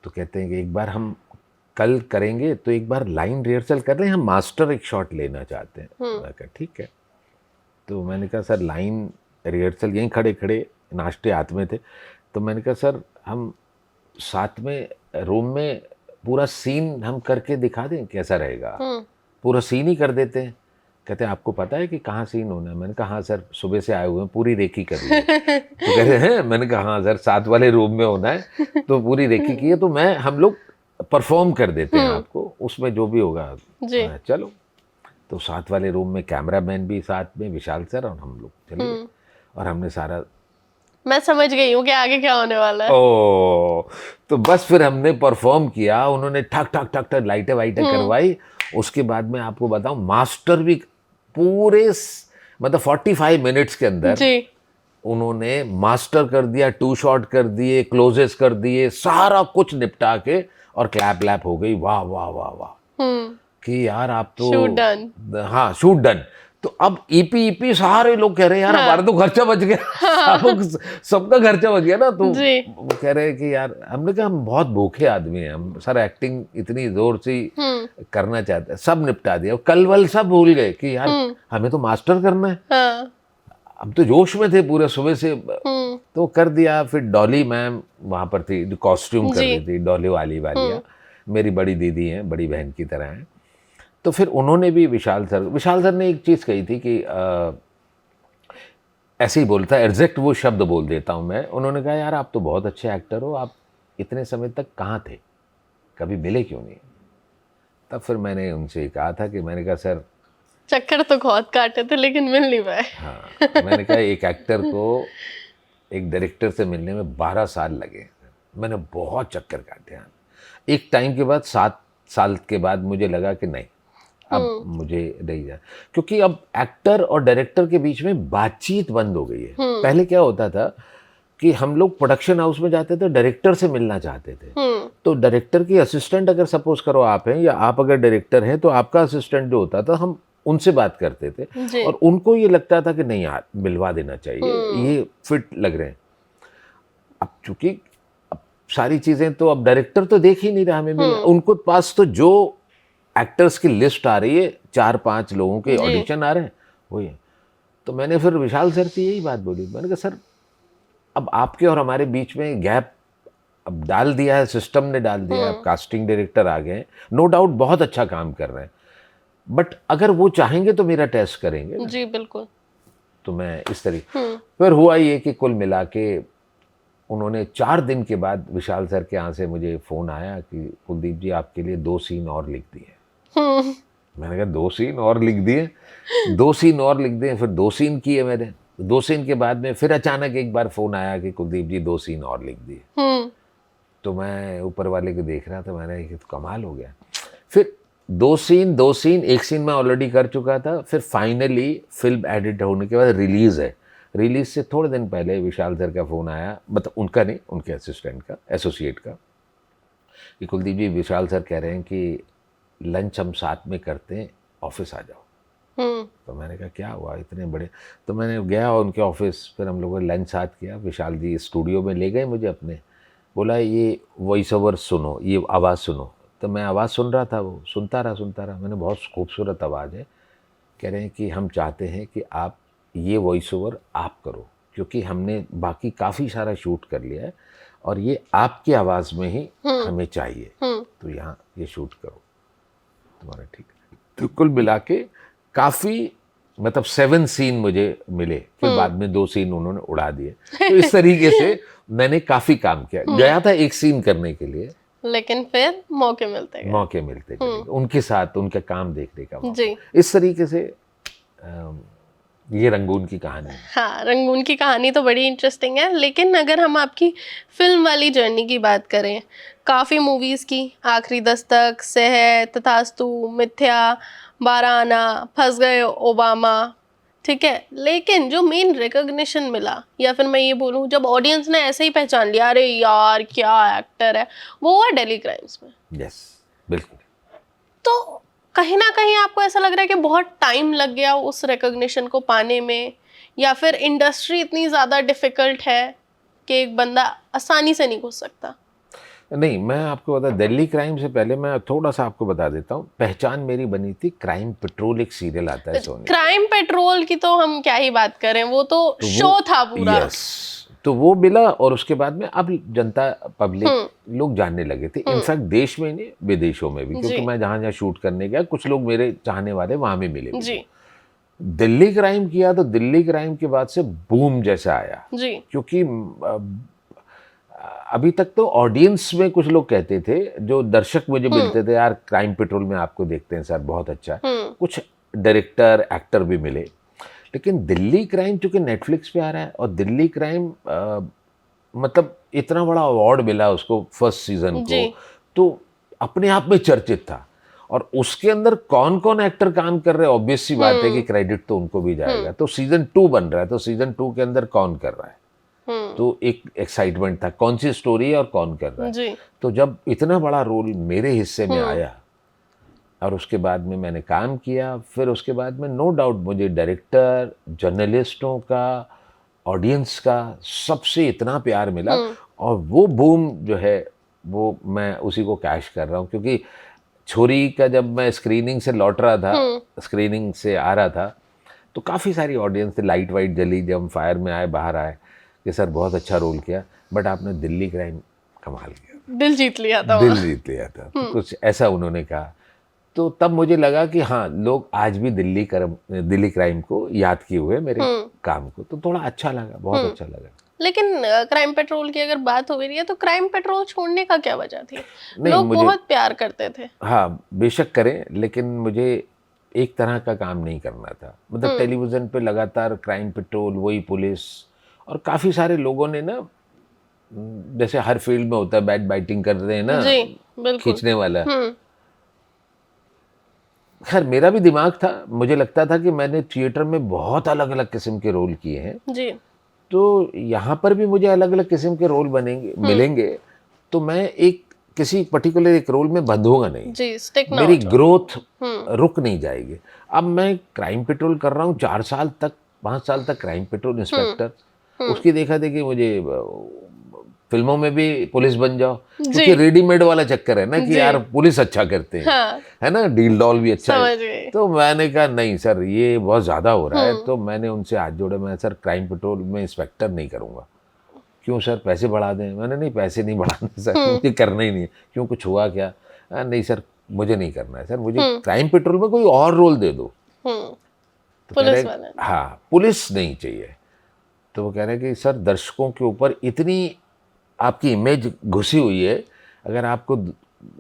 तो कहते हैं कि एक बार हम कल करेंगे तो एक बार लाइन रिहर्सल कर लें, हम मास्टर एक शॉट लेना चाहते हैं। मैं कहा ठीक है। तो मैंने कहा सर लाइन रिहर्सल, यहीं खड़े खड़े नाश्ते हाथ में थे, तो मैंने कहा सर हम साथ में रूम में पूरा सीन हम करके दिखा दें, कैसा रहेगा? पूरा सीन ही कर देते हैं। कहते हैं आपको पता है कि कहाँ सीन होना है? मैंने कहा हाँ सर सुबह से आए हुए हैं, पूरी रेकी कर ली है। तो कह रहे हैं, मैंने कहा हाँ सर 7 वाले रूम में होना है तो पूरी रेकी की है, तो हम लोग परफॉर्म कर देते हैं आपको, उसमें जो भी होगा चलो। तो 7 वाले रूम में कैमरामैन भी साथ में, विशाल सर और हम लोग चले। और हमने सारा मैं समझ गई हूँ कि आगे क्या होने वाला है। ओ, तो बस फिर हमने परफॉर्म किया, उन्होंने ठक ठक ठक ठक लाइटें वाइटें करवाई। उसके बाद में आपको बताऊं, मास्टर भी पूरे मतलब 45 मिनट्स के अंदर जी। उन्होंने मास्टर कर दिया, 2 शॉट कर दिए, क्लोजेस कर दिए, सारा कुछ निपटा के और क्लैप लैप हो गई। वाह वाह वाह वाह, कि यार आप तो शूट डन। हाँ शूट डन। तो अब ईपी सारे लोग कह रहे हैं यार हाँ। हमारा तो खर्चा बच गया। सबका खर्चा बच गया ना। तो जी। वो कह रहे हैं कि यार, हमने कहा हम बहुत भूखे आदमी हैं, हम सर एक्टिंग इतनी जोर से करना चाहते हैं, सब निपटा दिया, कल वल सब भूल गए कि यार हमें तो मास्टर करना है। हाँ। अब तो जोश में थे पूरे सुबह से। तो कर दिया। फिर डॉली मैम वहाँ पर थी, जो कॉस्ट्यूम कर रही थी, डॉली वालिया मेरी बड़ी दीदी हैं, बड़ी बहन की तरह हैं। तो फिर उन्होंने भी विशाल सर ने एक चीज़ कही थी कि ऐसे ही बोलता है, एग्जैक्ट वो शब्द बोल देता हूँ मैं। उन्होंने कहा यार आप तो बहुत अच्छे एक्टर हो, आप इतने समय तक कहाँ थे, कभी मिले क्यों नहीं? तब फिर मैंने उनसे कहा था कि मैंने कहा सर, चक्कर तो बहुत काटे थे लेकिन मिल नहीं पाए। हाँ, मैंने कहा एक एक्टर को एक डायरेक्टर से मिलने में 12 साल लगे, मैंने बहुत चक्कर काटे हैं। एक टाइम के बाद 7 साल के बाद मुझे लगा कि नहीं, अब मुझे नहीं जा, क्योंकि अब एक्टर और डायरेक्टर के बीच में बातचीत बंद हो गई है। पहले क्या होता था कि हम लोग प्रोडक्शन हाउस में जाते थे, डायरेक्टर से मिलना चाहते थे, तो डायरेक्टर की असिस्टेंट अगर सपोज करो आप हैं, या आप अगर डायरेक्टर हैं, तो आपका असिस्टेंट जो होता था, हम उनसे बात करते थे और उनको ये लगता था कि नहीं यार मिलवा देना चाहिए, ये फिट लग रहे हैं। अब चूंकि अब सारी चीजें तो अब डायरेक्टर तो देख ही नहीं रहा हमें मिल, उनको पास तो जो एक्टर्स की लिस्ट आ रही है, 4-5 लोगों के ऑडिशन आ रहे हैं, वही है। तो मैंने फिर विशाल सर से यही बात बोली, मैंने कहा सर अब आपके और हमारे बीच में गैप अब डाल दिया है, सिस्टम ने डाल दिया है, अब कास्टिंग डायरेक्टर आ गए हैं, नो डाउट बहुत अच्छा काम कर रहे हैं, बट अगर वो चाहेंगे तो मेरा टेस्ट करेंगे ना। जी बिल्कुल। तो मैं इस तरीके फिर हुआ ये कि कुल मिला के उन्होंने 4 दिन के बाद विशाल सर के यहाँ से मुझे फ़ोन आया कि कुलदीप जी आपके लिए 2 सीन और लिख दिए। मैंने कहा 2 सीन और लिख दिए? 2 सीन और लिख दिए। फिर 2 सीन किए मैंने। 2 सीन के बाद में फिर अचानक एक बार फ़ोन आया कि कुलदीप जी 2 सीन और लिख दिए। तो मैं ऊपर वाले को देख रहा था, मैंने कहा तो कमाल हो गया। फिर 2 सीन, एक सीन मैं ऑलरेडी कर चुका था। फिर फाइनली फिल्म एडिट होने के बाद रिलीज़ है। रिलीज़ से थोड़े दिन पहले विशाल सर का फ़ोन आया, मतलब उनका नहीं, उनके असिस्टेंट का, एसोसिएट का, कि कुलदीप जी विशाल सर कह रहे हैं कि लंच हम साथ में करते हैं, ऑफिस आ जाओ। तो मैंने कहा क्या हुआ इतने बड़े? तो मैंने गया उनके ऑफिस, फिर हम लोगों ने लंच साथ किया। विशाल जी स्टूडियो में ले गए मुझे अपने, बोला ये वॉइस ओवर सुनो, ये आवाज़ सुनो। तो मैं आवाज़ सुन रहा था, वो सुनता रहा। मैंने बहुत खूबसूरत आवाज़ है। कह रहे हैं कि हम चाहते हैं कि आप ये वॉइस ओवर आप करो, क्योंकि हमने बाकी काफ़ी सारा शूट कर लिया है और ये आपकी आवाज़ में ही हमें चाहिए, तो यहाँ ये शूट करो। तुम्हारा ठीक है। तो कुल मिला के काफ़ी, मतलब 7 सीन मुझे मिले। फिर बाद में 2 सीन उन्होंने उड़ा दिए। तो इस तरीके से मैंने काफ़ी काम किया। गया था एक सीन करने के लिए, लेकिन फिर मौके मिलते गए उनके साथ, उनका काम देखने का मौका। जी। इस तरीके से ये रंगून की कहानी है। हाँ, रंगून की कहानी तो बड़ी इंटरेस्टिंग है। लेकिन अगर हम आपकी फिल्म वाली जर्नी की बात करें, काफ़ी मूवीज़ की, आखिरी दस्तक, सहर, तथास्तु, मिथ्या, 12 आना, फंस गए, ओबामा, ठीक है, लेकिन जो मेन रिकॉग्निशन मिला, या फिर मैं ये बोलूँ जब ऑडियंस ने ऐसे ही पहचान लिया, अरे यार क्या एक्टर है, वो हुआ दिल्ली क्राइम्स में। यस, बिल्कुल। तो कहीं ना कहीं आपको ऐसा लग रहा है कि बहुत टाइम लग गया उस रिकॉग्निशन को पाने में, या फिर इंडस्ट्री इतनी ज़्यादा डिफ़िकल्ट है कि एक बंदा आसानी से नहीं घुस सकता? नहीं, मैं आपको बता, दिल्ली क्राइम से पहले मैं थोड़ा सा आपको बता देता हूँ। पहचान मेरी बनी थी क्राइम पेट्रोल, एक सीरियल आता है सोनी। क्राइम पेट्रोल की तो हम क्या ही बात करें, वो तो शो था पूरा। यस, तो वो मिला और उसके बाद में अब जनता, पब्लिक, लोग जानने लगे थे। इनफैक्ट देश में नहीं, विदेशों में भी, क्योंकि मैं जहाँ जहाँ शूट करने गया, कुछ लोग मेरे चाहने वाले वहाँ भी मिले जी। दिल्ली क्राइम किया तो दिल्ली क्राइम के बाद से बूम जैसा आया जी। क्योंकि अभी तक तो ऑडियंस में कुछ लोग कहते थे, जो दर्शक मुझे मिलते थे, यार क्राइम पेट्रोल में आपको देखते हैं सर, बहुत अच्छा है। कुछ डायरेक्टर, एक्टर भी मिले, लेकिन दिल्ली क्राइम चूंकि नेटफ्लिक्स पे आ रहा है और दिल्ली क्राइम मतलब इतना बड़ा अवार्ड मिला उसको फर्स्ट सीजन को, जी। तो अपने आप में चर्चित था। और उसके अंदर कौन कौन एक्टर काम कर रहे हैं, ऑब्वियस सी बात है कि क्रेडिट तो उनको भी जाएगा। तो सीजन 2 बन रहा है, तो सीजन 2 के अंदर कौन कर रहा है, तो एक एक्साइटमेंट था कौन सी स्टोरी है और कौन कर रहा है। जी। तो जब इतना बड़ा रोल मेरे हिस्से में आया और उसके बाद में मैंने काम किया, फिर उसके बाद में नो डाउट मुझे डायरेक्टर, जर्नलिस्टों का, ऑडियंस का सबसे इतना प्यार मिला। और वो बूम जो है वो मैं उसी को कैश कर रहा हूँ, क्योंकि छोरी का जब मैं स्क्रीनिंग से लौट रहा था, स्क्रीनिंग से आ रहा था, तो काफ़ी सारी ऑडियंस थी, लाइट वाइट जली जब हम फायर में आए, बाहर आए कि सर बहुत अच्छा रोल किया, बट आपने दिल्ली क्राइम कमाल किया, दिल जीत लिया था दिल वहाँ। जीत लिया था। तो कुछ ऐसा उन्होंने कहा, तो तब मुझे लगा कि हाँ, लोग आज भी दिल्ली क्राइम को याद किए हुए मेरे काम को, तो थोड़ा अच्छा लगा, बहुत अच्छा लगा। लेकिन क्राइम पेट्रोल की अगर बात हो रही है तो क्राइम पेट्रोल छोड़ने का क्या वजह थी? नहीं, लोग मुझे बहुत प्यार करते थे। हाँ बेशक करें, लेकिन मुझे एक तरह का काम नहीं करना था। मतलब टेलीविज़न पे लगातार क्राइम पेट्रोल, वही पुलिस, और काफ़ी सारे लोगों ने ना, जैसे हर फील्ड में होता है, बैट बाइटिंग कर रहे हैं ना, जी, बिल्कुल। खींचने वाला। खैर मेरा भी दिमाग था, मुझे लगता था कि मैंने थिएटर में बहुत अलग अलग किस्म के रोल किए हैं, जी। तो यहाँ पर भी मुझे अलग अलग किस्म के रोल मिलेंगे, तो मैं किसी पर्टिकुलर एक रोल में बंधूंगा नहीं जी, स्टिक ना मेरी हो जाओ। ग्रोथ रुक नहीं जाएगी। अब मैं क्राइम पेट्रोल कर रहा हूँ 4 साल तक, 5 साल तक क्राइम पेट्रोल इंस्पेक्टर, उसकी देखा देखी मुझे फिल्मों में भी पुलिस बन जाओ, क्योंकि रेडीमेड वाला चक्कर है ना कि यार पुलिस अच्छा करते हैं, हाँ, है ना, डील डॉल भी अच्छा समझ है। गई। तो मैंने कहा नहीं सर, ये बहुत ज़्यादा हो रहा है। तो मैंने उनसे हाथ जोड़े, मैं सर क्राइम पेट्रोल में इंस्पेक्टर नहीं करूँगा। क्यों सर, पैसे बढ़ा दें? मैंने नहीं, पैसे नहीं बढ़ाने सर, मुझे करना ही नहीं है। क्यों, कुछ हुआ क्या? नहीं सर, मुझे नहीं करना है सर, मुझे क्राइम पेट्रोल में कोई और रोल दे दो। तो कह पुलिस रहे वाला। हाँ, पुलिस नहीं चाहिए। तो वो कह रहे कि सर दर्शकों के ऊपर इतनी आपकी इमेज घुसी हुई है, अगर आपको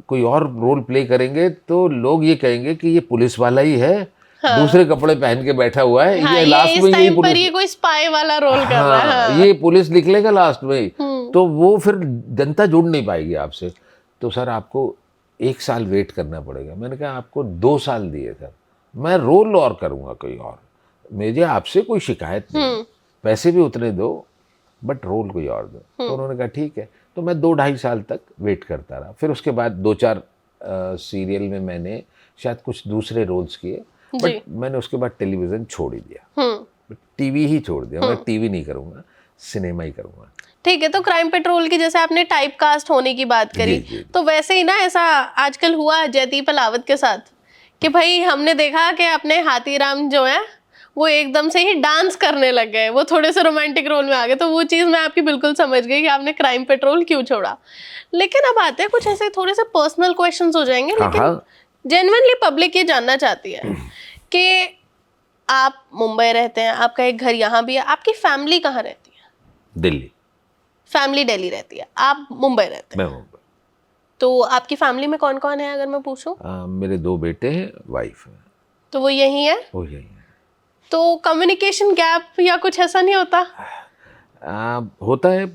कोई और रोल प्ले करेंगे तो लोग ये कहेंगे कि ये पुलिस वाला ही है, दूसरे कपड़े पहन के बैठा हुआ है, हाँ, ये ये लास्ट इस में यही टाइम पर पुलिस, ये कोई स्पाई वाला रोल कर रहा है। हाँ, हाँ। ये पुलिस निकलेगा लास्ट में ही। तो वो फिर जनता जुड़ नहीं पाएगी आपसे। तो सर आपको 1 साल वेट करना पड़ेगा। मैंने कहा आपको 2 साल दिए सर, मैं रोल और करूँगा कोई और, मुझे आपसे कोई शिकायत नहीं, पैसे भी उतने दो बट रोल कोई और दो। तो उन्होंने कहा ठीक है। तो मैं 2-2.5 साल तक वेट करता रहा। फिर उसके बाद 2-4 सीरियल में मैंने शायद कुछ दूसरे रोल्स किए, बट मैंने उसके बाद टेलीविज़न छोड़ ही दिया, टीवी ही छोड़ दिया। मैं टीवी नहीं करूँगा, सिनेमा ही करूँगा। ठीक है, तो क्राइम पेट्रोल की जैसे आपने टाइप कास्ट होने की बात करी, जी। तो वैसे ही ना ऐसा आजकल हुआ है जयदीप अलावत के साथ कि भाई हमने देखा कि अपने हाथीराम जो है वो एकदम से ही डांस करने लग गए, वो थोड़े से रोमांटिक रोल में आ गए। तो वो चीज़ मैं आपकी बिल्कुल समझ गई कि आपने क्राइम पेट्रोल क्यों छोड़ा। लेकिन अब आते हैं कुछ ऐसे थोड़े से पर्सनल क्वेश्चंस हो जाएंगे, लेकिन जेन्युइनली पब्लिक ये जानना चाहती है कि आप मुंबई रहते हैं, आपका एक घर यहाँ भी है, आपकी फैमिली कहाँ रहती है? दिल्ली। फैमिली दिल्ली रहती है, आप मुंबई रहते हैं। मैं मुंबई। तो आपकी फैमिली में कौन कौन है अगर मैं पूछूं? मेरे 2 बेटे हैं, वाइफ है। तो वो यही है? वो यही है। तो कम्युनिकेशन गैप या कुछ ऐसा नहीं होता? होता है।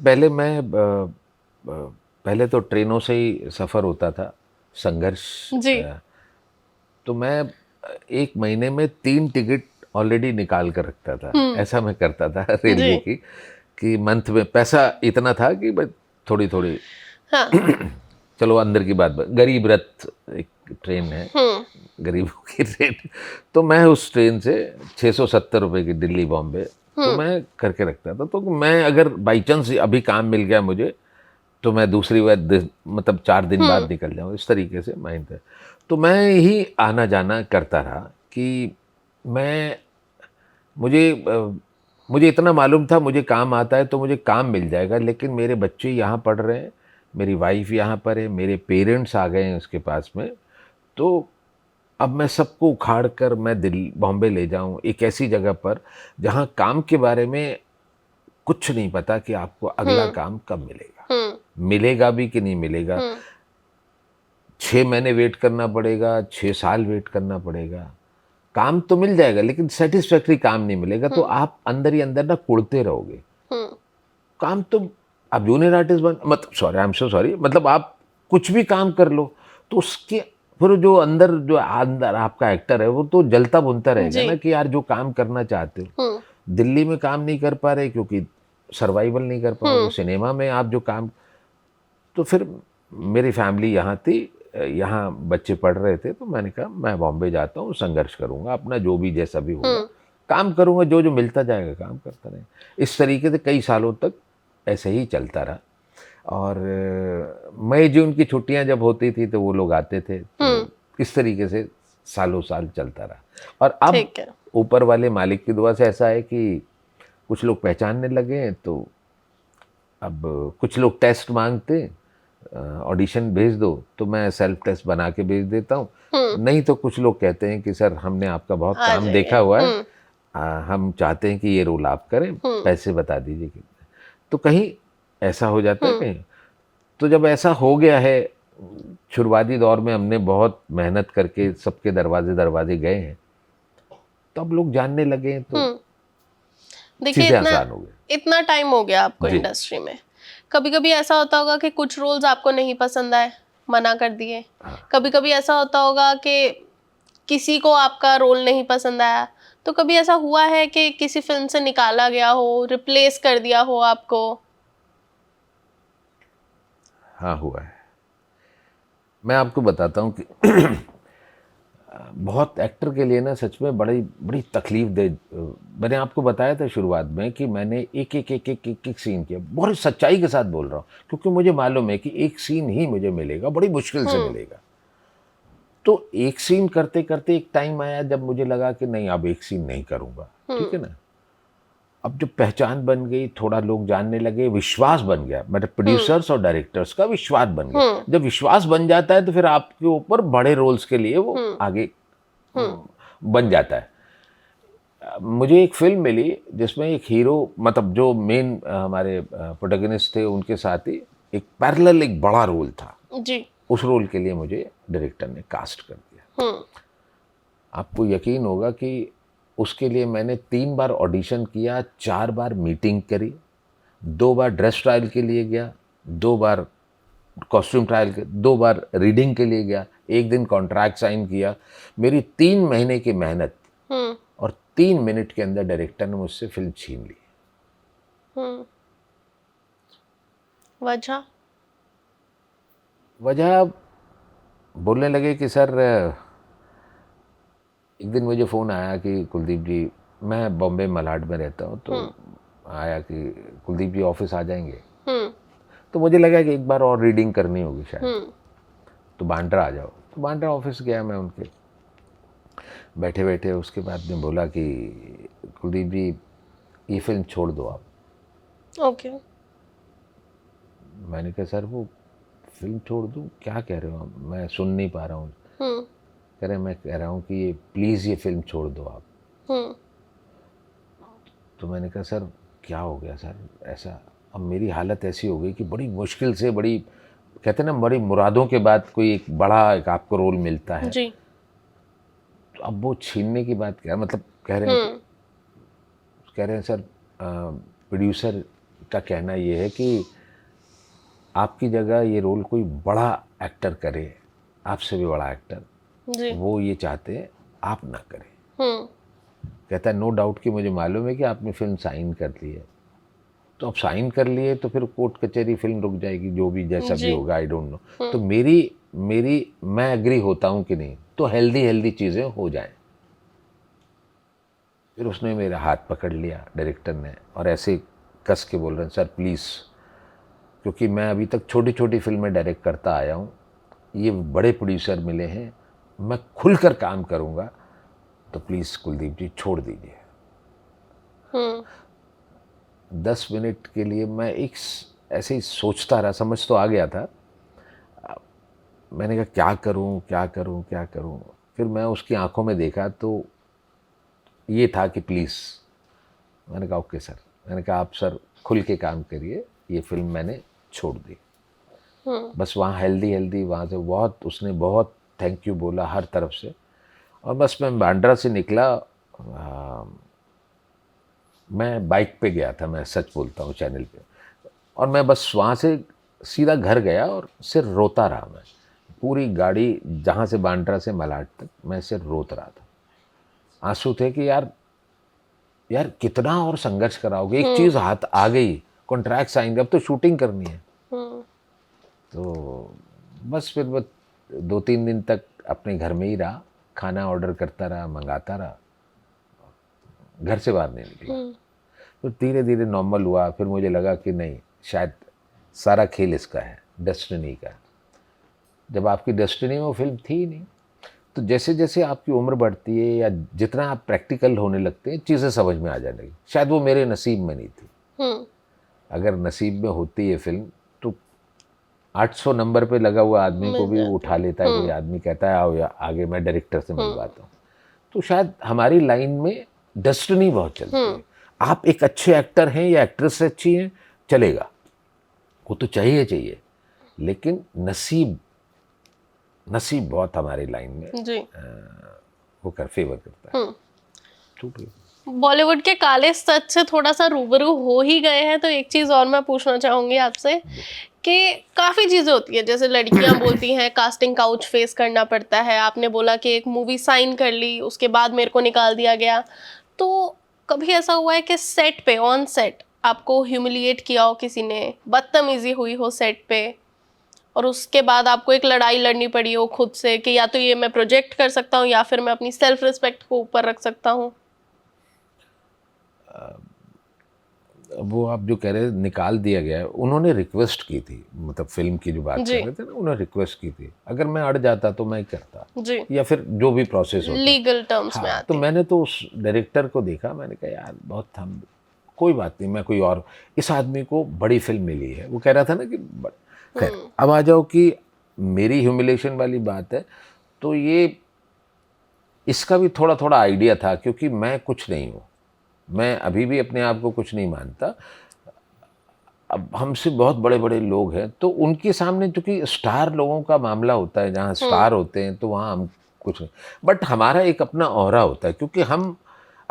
पहले तो ट्रेनों से ही सफ़र होता था, संघर्ष। जी। तो मैं 1 महीने में 3 टिकट ऑलरेडी निकाल कर रखता था। ऐसा मैं करता था रेलवे की, कि मंथ में पैसा इतना था कि बस थोड़ी थोड़ी हाँ। चलो अंदर की बात, गरीब रथ एक ट्रेन है, गरीबों की ट्रेन। तो मैं उस ट्रेन से 670 रुपये की दिल्ली बॉम्बे, तो मैं करके रखता था। तो मैं अगर बाई चांस अभी काम मिल गया मुझे, तो मैं दूसरी बार मतलब 4 दिन बाद निकल जाऊँ, इस तरीके से माइंड है। तो मैं ही आना जाना करता रहा कि मुझे इतना मालूम था मुझे काम आता है तो मुझे काम मिल जाएगा, लेकिन मेरे बच्चे यहाँ पढ़ रहे हैं, मेरी वाइफ यहाँ पर है, मेरे पेरेंट्स आ गए हैं उसके पास में, तो अब मैं सबको उखाड़ कर मैं दिल्ली बॉम्बे ले जाऊँ, एक ऐसी जगह पर जहाँ काम के बारे में कुछ नहीं पता कि आपको अगला काम कब मिलेगा, मिलेगा भी कि नहीं मिलेगा। 6 महीने वेट करना पड़ेगा, 6 साल वेट करना पड़ेगा, काम तो मिल जाएगा लेकिन सेटिस्फैक्टरी काम नहीं मिलेगा, तो आप अंदर ही अंदर ना कुड़ते रहोगे। काम तो आप जूनियर आर्टिस्ट बन, मतलब sorry, I am so sorry, मतलब आप कुछ भी काम कर लो तो उसके फिर जो अंदर आपका एक्टर है वो तो जलता भुनता रहेगा जी। ना कि यार जो काम करना चाहते हो, दिल्ली में काम नहीं कर पा रहे क्योंकि सर्वाइवल नहीं कर पाओगे, सिनेमा में आप जो काम, तो फिर मेरी फैमिली यहाँ थी, यहाँ बच्चे पढ़ रहे थे, तो मैंने कहा मैं बॉम्बे जाता हूँ, संघर्ष करूँगा अपना, जो भी जैसा भी होगा काम करूँगा, जो जो मिलता जाएगा काम करता रहे। इस तरीके से कई सालों तक ऐसे ही चलता रहा। और मई जून की छुट्टियां जब होती थी तो वो लोग आते थे, तो इस तरीके से सालों साल चलता रहा। और अब ठीक है। ऊपर वाले मालिक की दुआ से ऐसा है कि कुछ लोग पहचानने लगे हैं, तो अब कुछ लोग टेस्ट मांगते, ऑडिशन भेज दो, तो मैं सेल्फ टेस्ट बना के भेज देता हूँ। नहीं तो कुछ लोग कहते हैं कि सर हमने आपका बहुत आ काम जाइए। देखा हुआ है, हम चाहते हैं कि ये रोल आप करें, पैसे बता दीजिए कितने। तो कहीं ऐसा हो जाता है कहीं। तो जब ऐसा हो गया है, शुरुआती दौर में हमने बहुत मेहनत करके सबके दरवाजे दरवाजे गए हैं, तो अब लोग जानने लगे हैं, तो देखिए चीज़ें आसान हो गई। इतना टाइम हो गया आपको जी। इंडस्ट्री में, कभी कभी ऐसा होता होगा कि कुछ रोल्स आपको नहीं पसंद आए, मना कर दिए। कभी कभी ऐसा होता होगा कि किसी को आपका रोल नहीं पसंद आया, तो कभी ऐसा हुआ है कि किसी फिल्म से निकाला गया हो, रिप्लेस कर दिया हो आपको? हाँ, हुआ है। मैं आपको बताता हूँ कि बहुत एक्टर के लिए ना सच में बड़ी बड़ी तकलीफ दे। मैंने आपको बताया था शुरुआत में कि मैंने एक सीन किया, बहुत सच्चाई के साथ बोल रहा हूँ, क्योंकि मुझे मालूम है कि एक सीन ही मुझे मिलेगा, बड़ी मुश्किल से मिलेगा। तो एक सीन करते करते एक टाइम आया जब मुझे लगा कि नहीं, अब एक सीन नहीं करूँगा, ठीक है ना। अब जब पहचान बन गई, थोड़ा लोग जानने लगे, विश्वास बन गया, मतलब प्रोड्यूसर्स और डायरेक्टर्स का विश्वास बन गया। जब विश्वास बन जाता है तो फिर आपके ऊपर बड़े रोल्स के लिए वो आगे बन जाता है। मुझे एक फिल्म मिली जिसमें एक हीरो, मतलब जो मेन हमारे प्रोटैगनिस्ट थे, उनके साथ ही एक पैरेलल एक बड़ा रोल था जी। उस रोल के लिए मुझे डायरेक्टर ने कास्ट कर दिया। आपको यकीन होगा कि उसके लिए मैंने 3 बार ऑडिशन किया, 4 बार मीटिंग करी, 2 बार ड्रेस ट्रायल के लिए गया, 2 बार कॉस्ट्यूम ट्रायल के, 2 बार रीडिंग के लिए गया, 1 दिन कॉन्ट्रैक्ट साइन किया। मेरी 3 महीने की मेहनत और 3 मिनट के अंदर डायरेक्टर ने मुझसे फिल्म छीन ली। वजह बोलने लगे कि सर, एक दिन मुझे फ़ोन आया कि कुलदीप जी, मैं बॉम्बे मलाड में रहता हूँ, तो आया कि कुलदीप जी ऑफिस आ जाएंगे। तो मुझे लगा कि एक बार और रीडिंग करनी होगी शायद, तो बांद्रा आ जाओ। तो बांद्रा ऑफिस गया मैं उनके, बैठे बैठे उसके बाद में बोला कि कुलदीप जी ये फिल्म छोड़ दो आप। ओके। मैंने कहा सर वो फिल्म छोड़ दूँ, क्या कह रहे हो आप, मैं सुन नहीं पा रहा हूँ। कह रहे मैं कह रहा हूँ कि ये प्लीज़ ये फिल्म छोड़ दो आप। तो मैंने कहा सर क्या हो गया सर, ऐसा अब मेरी हालत ऐसी हो गई कि बड़ी मुश्किल से, बड़ी कहते हैं ना, बड़ी मुरादों के बाद कोई एक बड़ा एक आपको रोल मिलता है जी। तो अब वो छीनने की बात क्या, मतलब कह रहे हैं सर, प्रोड्यूसर का कहना ये है कि आपकी जगह ये रोल कोई बड़ा एक्टर करे, आपसे भी बड़ा एक्टर, जी। वो ये चाहते हैं आप ना करें। कहता है नो डाउट कि मुझे मालूम है कि आपने फिल्म साइन कर ली है, तो अब साइन कर लिए तो फिर कोर्ट कचहरी फिल्म रुक जाएगी, जो भी जैसा भी होगा, आई डोंट नो। तो मेरी मैं एग्री होता हूँ कि नहीं, तो हेल्दी चीज़ें हो जाएं। फिर उसने मेरा हाथ पकड़ लिया डायरेक्टर ने, और ऐसे कस के बोल रहे हैं सर प्लीज़, क्योंकि मैं अभी तक छोटी छोटी फिल्में डायरेक्ट करता आया हूँ, ये बड़े प्रोड्यूसर मिले हैं, मैं खुलकर काम करूँगा, तो प्लीज़ कुलदीप जी छोड़ दीजिए। 10 मिनट के लिए मैं एक ऐसे ही सोचता रहा, समझ तो आ गया था। मैंने कहा क्या करूं क्या करूं क्या करूं। फिर मैं उसकी आंखों में देखा तो ये था कि प्लीज़। मैंने कहा ओके सर। मैंने कहा आप सर खुल के काम करिए, ये फिल्म मैंने छोड़ दी। बस वहाँ हेल्दी वहाँ से बहुत, उसने बहुत थैंक यू बोला हर तरफ से, और बस मैं बांद्रा से निकला, मैं बाइक पे गया था, मैं सच बोलता हूँ चैनल पे, और मैं बस वहाँ से सीधा घर गया और सिर्फ रोता रहा मैं। पूरी गाड़ी जहाँ से बांद्रा से मलाड तक मैं सिर्फ रोत रहा था। आंसू थे कि यार यार कितना और संघर्ष कराओगे, एक चीज़ हाथ आ गई, कॉन्ट्रैक्ट्स आएंगे, अब तो शूटिंग करनी है। तो बस फिर बस 2-3 दिन तक अपने घर में ही रहा, खाना ऑर्डर करता रहा, मंगाता रहा, घर से बाहर नहीं निकला। तो धीरे धीरे नॉर्मल हुआ। फिर मुझे लगा कि नहीं, शायद सारा खेल इसका है, डेस्टिनी का। जब आपकी डेस्टिनी में वो फिल्म थी ही नहीं, तो जैसे जैसे आपकी उम्र बढ़ती है या जितना आप प्रैक्टिकल होने लगते हैं, चीज़ें समझ में आ जाने लगी। शायद वो मेरे नसीब में नहीं थी। अगर नसीब में होती है फिल्म तो 800 नंबर पे लगा हुआ आदमी को भी उठा लेता है कोई आदमी, कहता है आओ या आगे मैं डायरेक्टर से मिलवाता हूँ। तो शायद हमारी लाइन में डेस्टिनी बहुत चलती है। आप एक अच्छे एक्टर हैं या एक्ट्रेस अच्छी हैं, चलेगा, वो तो चाहिए, लेकिन नसीब बहुत हमारी लाइन में जी। वो फेवर करता है। छूट गई। बॉलीवुड के काले सच से थोड़ा सा रूबरू हो ही गए हैं, तो एक चीज और मैं पूछना चाहूंगी आपसे कि काफी चीजें होती है, जैसे लड़कियां बोलती हैं कास्टिंग काउच फेस करना पड़ता है। आपने बोला कि एक मूवी साइन कर ली, उसके बाद मेरे को निकाल दिया गया। तो कभी ऐसा हुआ है कि सेट पे, ऑन सेट, आपको ह्यूमिलिएट किया हो किसी ने, बदतमीजी हुई हो सेट पे, और उसके बाद आपको एक लड़ाई लड़नी पड़ी हो खुद से कि या तो ये मैं प्रोजेक्ट कर सकता हूँ या फिर मैं अपनी सेल्फ रिस्पेक्ट को ऊपर रख सकता हूँ? वो आप जो कह रहे हैं निकाल दिया गया है, उन्होंने रिक्वेस्ट की थी, मतलब फिल्म की जो बात कर रहे थे ना, उन्होंने रिक्वेस्ट की थी। अगर मैं अड़ जाता तो मैं करता जी। या फिर जो भी प्रोसेस होता, लीगल टर्म्स में हाँ, आती। तो मैंने तो उस डायरेक्टर को देखा, मैंने कहा यार बहुत हम, कोई बात नहीं, मैं कोई और, इस आदमी को बड़ी फिल्म मिली है। वो कह रहा था ना कि खैर अब आ जाओ कि मेरी ह्यूमिलेशन वाली बात है, तो ये इसका भी थोड़ा थोड़ा आइडिया था, क्योंकि मैं कुछ नहीं हूँ, मैं अभी भी अपने आप को कुछ नहीं मानता। अब हमसे बहुत बड़े बड़े लोग हैं, तो उनके सामने चूंकि स्टार लोगों का मामला होता है, जहाँ स्टार होते हैं, तो वहाँ हम कुछ नहीं, बट हमारा एक अपना ऑरा होता है, क्योंकि हम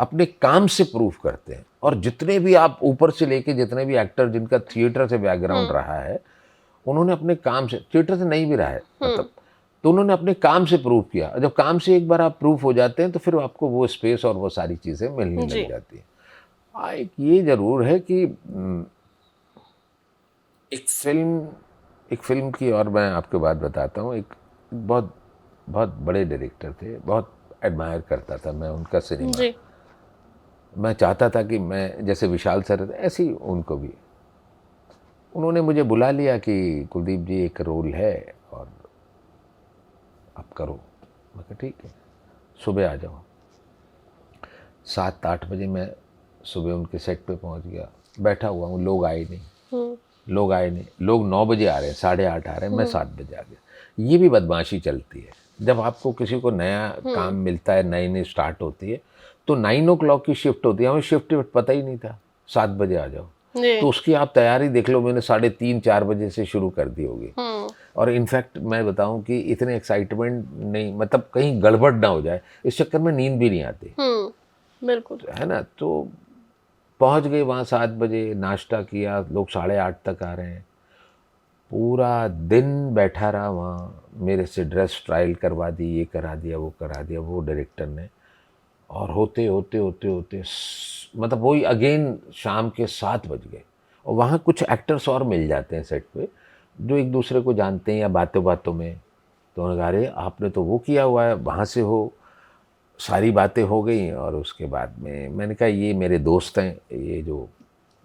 अपने काम से प्रूव करते हैं। और जितने भी आप ऊपर से लेके जितने भी एक्टर जिनका थिएटर से बैकग्राउंड रहा है, उन्होंने अपने काम से, थिएटर से नहीं भी रहा है मतलब, तो उन्होंने अपने काम से प्रूव किया। जब काम से एक बार आप प्रूव हो जाते हैं, तो फिर आपको वो स्पेस और वो सारी चीज़ें मिलने लग जाती हैं। हाँ, एक ये ज़रूर है कि एक फिल्म की और मैं आपको बात बताता हूँ। एक बहुत बहुत बड़े डायरेक्टर थे, बहुत एडमायर करता था मैं उनका सिनेमा जी। मैं चाहता था कि मैं जैसे विशाल सर ऐसे ही उनको भी, उन्होंने मुझे बुला लिया कि कुलदीप जी एक रोल है और आप करो। मैं कहा ठीक है, सुबह आ जाओ। 7-8 बजे मैं सुबह उनके सेट पे पहुंच गया, बैठा हुआ हूँ, लोग आए नहीं, लोग 9 बजे आ रहे हैं, 8:30 आ रहे हैं, मैं 7 बजे आ गया। ये भी बदमाशी चलती है, जब आपको किसी को नया काम मिलता है, नई स्टार्ट होती है, तो 9 o'clock की शिफ्ट होती है, हमें शिफ्ट पता ही नहीं था, 7 बजे आ जाओ। तो उसकी आप तैयारी देख लो, मैंने 3:30-4 बजे से शुरू कर दी होगी। और इनफैक्ट मैं बताऊं कि इतने एक्साइटमेंट नहीं, मतलब कहीं गड़बड़ ना हो जाए, इस चक्कर में नींद भी नहीं आती। बिल्कुल, है ना। तो पहुंच गए वहाँ 7 बजे, नाश्ता किया, लोग 8:30 तक आ रहे हैं। पूरा दिन बैठा रहा वहाँ, मेरे से ड्रेस ट्रायल करवा दी, ये करा दिया, वो करा दिया वो डायरेक्टर ने। और होते होते होते होते मतलब वही अगेन शाम के 7 बज गए। और वहाँ कुछ एक्टर्स और मिल जाते हैं सेट पे, जो एक दूसरे को जानते हैं या बातों बातों में। तो उन्होंने कहा अरे आपने तो वो किया हुआ है, वहाँ से हो, सारी बातें हो गई। और उसके बाद में मैंने कहा ये मेरे दोस्त हैं, ये जो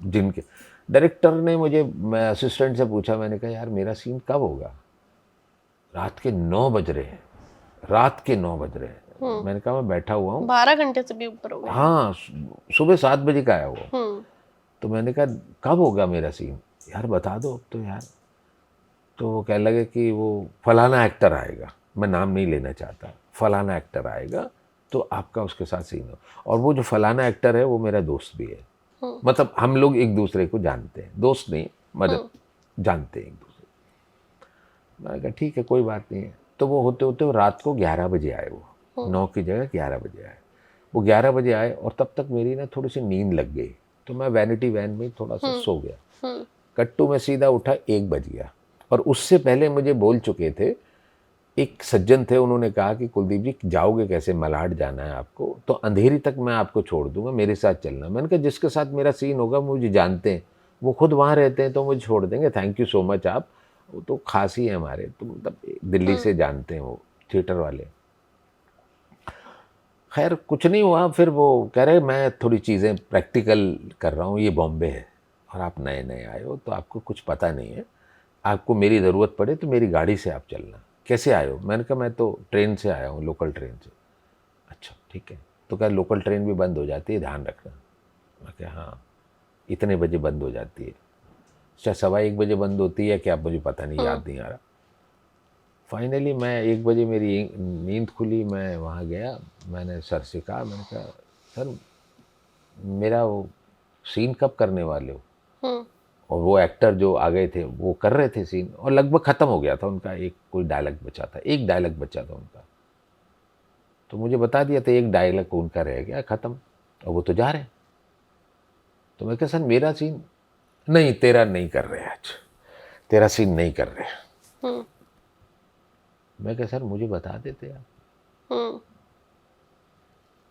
जिनके डायरेक्टर ने मुझे, मैं असिस्टेंट से पूछा, मैंने कहा यार मेरा सीन कब होगा? रात के 9 बज रहे हैं, रात के 9 बज रहे हैं। मैंने कहा मैं बैठा हुआ हूँ, 12 घंटे से भी ऊपर हो गए। हाँ, सुबह 7 बजे का आया वो। तो मैंने कहा कब होगा मेरा सीन, यार बता दो तो यार। तो वो कहने लगे कि वो फलाना एक्टर आएगा, मैं नाम नहीं लेना चाहता, फलाना एक्टर आएगा तो आपका उसके साथ सीन हो। और वो जो फलाना एक्टर है वो मेरा दोस्त भी है, मतलब हम लोग एक दूसरे को जानते हैं, दोस्त नहीं मतलब जानते हैं एक दूसरे को। मैंने कहा ठीक है कोई बात नहीं है। तो वो होते होते रात को 11 बजे आए वो। 9 की जगह 11 बजे आए। वो 11 बजे आए और तब तक मेरी ना थोड़ी सी नींद लग गई, तो मैं वैनिटी वैन में थोड़ा सा सो गया। कट्टू में सीधा उठा 1 बज गया, और उससे पहले मुझे बोल चुके थे, एक सज्जन थे, उन्होंने कहा कि कुलदीप जी जाओगे कैसे, मलाड जाना है आपको, तो अंधेरी तक मैं आपको छोड़ दूंगा, मेरे साथ चलना। मैंने कहा जिसके साथ मेरा सीन होगा मुझे जानते हैं, वो खुद वहाँ रहते हैं तो मुझे छोड़ देंगे, थैंक यू सो मच आप, वो तो खास ही है हमारे, तो मतलब दिल्ली से जानते हैं वो थिएटर वाले। खैर कुछ नहीं हुआ, फिर वो कह रहे मैं थोड़ी चीज़ें प्रैक्टिकल कर रहा हूँ, ये बॉम्बे है और आप नए नए आए हो तो आपको कुछ पता नहीं है, आपको मेरी ज़रूरत पड़े तो मेरी गाड़ी से आप चलना। कैसे आए हो? मैंने कहा मैं तो ट्रेन से आया हूँ, लोकल ट्रेन से। अच्छा ठीक है, तो क्या लोकल ट्रेन भी बंद हो जाती है, ध्यान रखना। मैं कहा हाँ, इतने बजे बंद हो जाती है। अच्छा 1:15 बजे बंद होती है क्या, मुझे पता नहीं, याद नहीं आ रहा। फाइनली मैं 1 बजे मेरी नींद खुली, मैं वहाँ गया, मैंने सर से कहा, मैंने कहा सर मेरा वो सीन कब करने वाले हो? और वो एक्टर जो आ गए थे वो कर रहे थे सीन, और लगभग ख़त्म हो गया था उनका, एक कोई डायलॉग बचा था, एक डायलॉग बचा था उनका, तो मुझे बता दिया था एक डायलॉग उनका रह गया ख़त्म, और वो तो जा रहे हैं। तो मैं कहा सर मेरा सीन नहीं, तेरा नहीं कर रहे आज, तेरा सीन नहीं कर रहे। मैं कहा सर मुझे बता देते आप।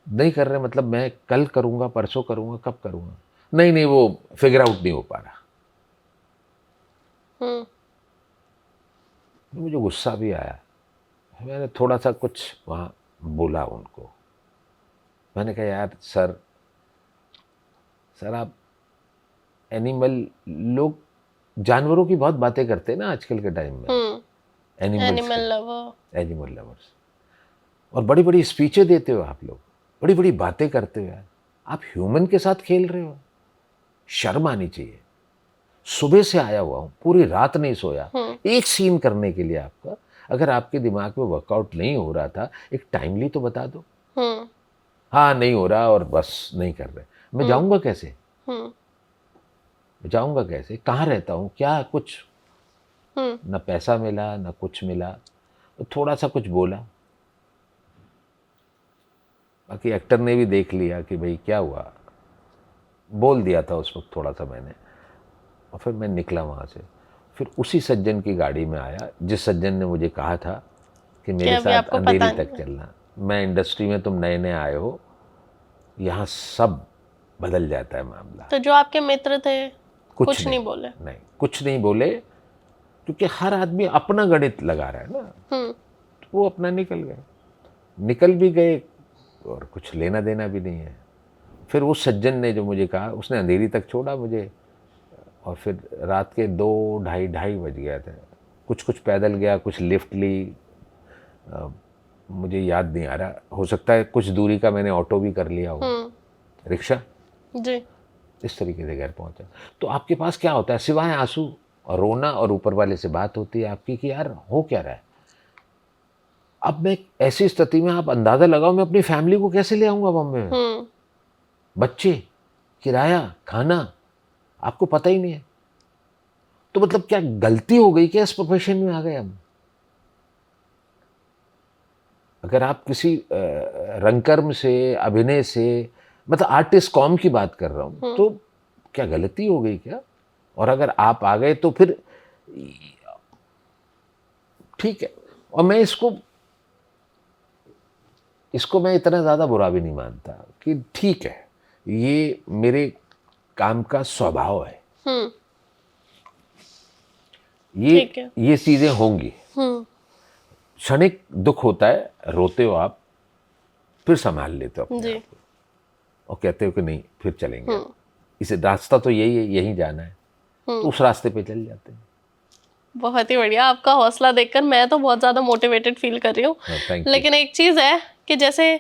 नहीं कर रहे मतलब मैं कल करूँगा, परसों करूँगा, कब करूँगा? नहीं नहीं वो फिगर आउट नहीं हो पा रहा। मुझे गुस्सा भी आया, मैंने थोड़ा सा कुछ वहाँ बोला उनको। मैंने कहा यार सर आप एनिमल, लोग जानवरों की बहुत बातें करते हैं ना आजकल के टाइम में, एनिमल लवर्स, और बड़ी बड़ी स्पीचें देते हो आप लोग, बड़ी बड़ी बातें करते हो यार, आप ह्यूमन के साथ खेल रहे हो, शर्म आनी चाहिए। सुबह से आया हुआ हूँ, पूरी रात नहीं सोया, एक सीन करने के लिए आपका, अगर आपके दिमाग में वर्कआउट नहीं हो रहा था एक टाइमली तो बता दो। हाँ नहीं हो रहा और बस नहीं कर रहे, मैं जाऊंगा कैसे? जाऊंगा कैसे? कहाँ रहता हूँ, क्या कुछ ना पैसा मिला ना कुछ मिला, तो थोड़ा सा कुछ बोला, बाकी एक्टर ने भी देख लिया कि भाई क्या हुआ, बोल दिया था उस वक्त थोड़ा सा मैंने, और फिर मैं निकला वहाँ से। फिर उसी सज्जन की गाड़ी में आया जिस सज्जन ने मुझे कहा था कि मेरे साथ अंधेरी तक चलना। मैं इंडस्ट्री में, तुम नए नए आए हो, यहाँ सब बदल जाता है मामला। तो जो आपके मित्र थे कुछ नहीं बोले? नहीं कुछ नहीं बोले, क्योंकि हर आदमी अपना गणित लगा रहा है ना, तो वो अपना निकल भी गए और कुछ लेना देना भी नहीं है। फिर उस सज्जन ने जो मुझे कहा, उसने अंधेरी तक छोड़ा मुझे, और फिर रात के 2 ढाई बज गया था। कुछ पैदल गया, कुछ लिफ्ट ली, मुझे याद नहीं आ रहा, हो सकता है कुछ दूरी का मैंने ऑटो भी कर लिया हो, रिक्शा जी, इस तरीके से घर पहुंचा। तो आपके पास क्या होता है सिवाय आंसू और रोना, और ऊपर वाले से बात होती है आपकी कि यार हो क्या रहा है। अब मैं ऐसी स्थिति में, आप अंदाजा लगाओ मैं अपनी फैमिली को कैसे ले आऊंगा बॉम्बे में, बच्चे, किराया, खाना, आपको पता ही नहीं है। तो मतलब क्या गलती हो गई क्या, इस प्रोफेशन में आ गए हम? अगर आप किसी रंगकर्म से, अभिनय से, मतलब आर्टिस्ट कॉम की बात कर रहा हूँ, तो क्या गलती हो गई क्या? और अगर आप आ गए तो फिर ठीक है, और मैं इसको मैं इतना ज़्यादा बुरा भी नहीं मानता कि ठीक है, ये मेरे काम का स्वभाव है, ये चीज़ें होंगी। क्षणिक दुख होता है, रोते हो आप, फिर संभाल लेते हो अपने आप को और कहते हो कि नहीं फिर चलेंगे, इसे रास्ता तो यही है, यहीं जाना है, तो उस रास्ते पे चल जाते हैं। बहुत ही बढ़िया, आपका हौसला देखकर मैं तो बहुत ज़्यादा मोटिवेटेड फील कर रही हूँ। लेकिन एक चीज़ है कि जैसे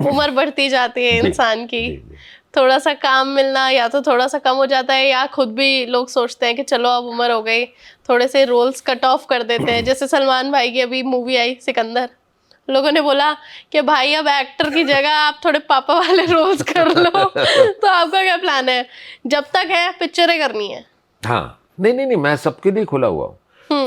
उम्र बढ़ती जाती है इंसान की, थोड़ा सा काम मिलना या तो थोड़ा सा कम हो जाता है, या खुद भी लोग सोचते हैं कि चलो अब उम्र हो गई, थोड़े से रोल्स कट ऑफ कर देते हैं। जैसे सलमान भाई की अभी मूवी आई सिकंदर, लोगों ने बोला कि भाई अब एक्टर की जगह आप थोड़े पापा वाले रोल्स कर लो। तो आपका क्या प्लान है? जब तक है पिक्चरें करनी है? हाँ नहीं, मैं सबके लिए खुला हुआ हूँ।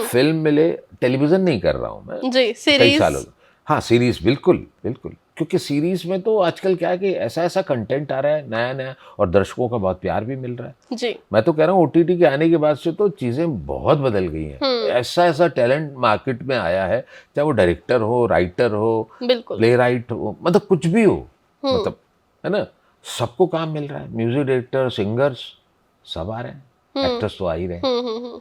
फिल्म मिले, टेलीविजन नहीं कर रहा हूँ मैं जी, सीरीज, कई सालों। हाँ सीरीज बिल्कुल बिल्कुल, क्योंकि सीरीज में तो आजकल क्या है कि ऐसा ऐसा कंटेंट आ रहा है नया नया, और दर्शकों का बहुत प्यार भी मिल रहा है। जी। मैं तो कह रहा हूँ ओटीटी के आने के बाद से तो चीज़ें बहुत बदल गई हैं। ऐसा ऐसा टैलेंट मार्केट में आया है, चाहे वो डायरेक्टर हो, राइटर हो, बिल्कुल। प्ले राइट हो, मतलब कुछ भी हो, हम्म। मतलब है ना, सबको काम मिल रहा है। म्यूजिक डायरेक्टर, सिंगर्स सब आ रहे हैं, हम्म। एक्टर्स तो आ ही रहे हैं। हम्म।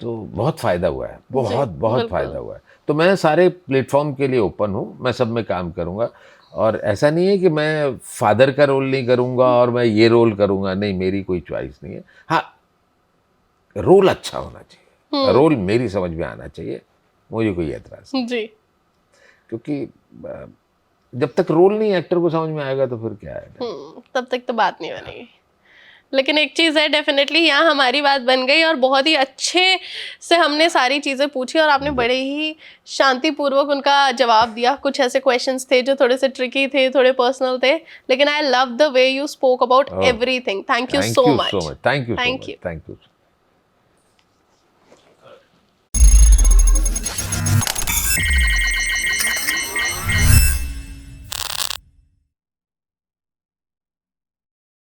तो बहुत फ़ायदा हुआ है, जी, बहुत बहुत बिल्कुल। फ़ायदा हुआ है। तो मैं सारे प्लेटफ़ॉर्म के लिए ओपन हूँ, मैं सब में काम करूँगा, और ऐसा नहीं है कि मैं फ़ादर का रोल नहीं करूँगा और मैं ये रोल करूँगा, नहीं, मेरी कोई चॉइस नहीं है। हाँ, रोल अच्छा होना चाहिए, हुँ, रोल मेरी समझ में आना चाहिए, मुझे कोई एतराज़ नहीं। जी। क्योंकि जब तक रोल नहीं एक्टर को समझ में आएगा तो फिर क्या है? तब तक तो बात नहीं बनेगी। लेकिन एक चीज़ है डेफ़िनेटली यहाँ हमारी बात बन गई और बहुत ही अच्छे से हमने सारी चीज़ें पूछी और आपने बड़े ही शांतिपूर्वक उनका जवाब दिया। कुछ ऐसे क्वेश्चंस थे जो थोड़े से ट्रिकी थे, थोड़े पर्सनल थे, लेकिन I love the way you spoke about oh! Everything. Thank you thank so you so much. Much, thank you so thank much, you. Thank you.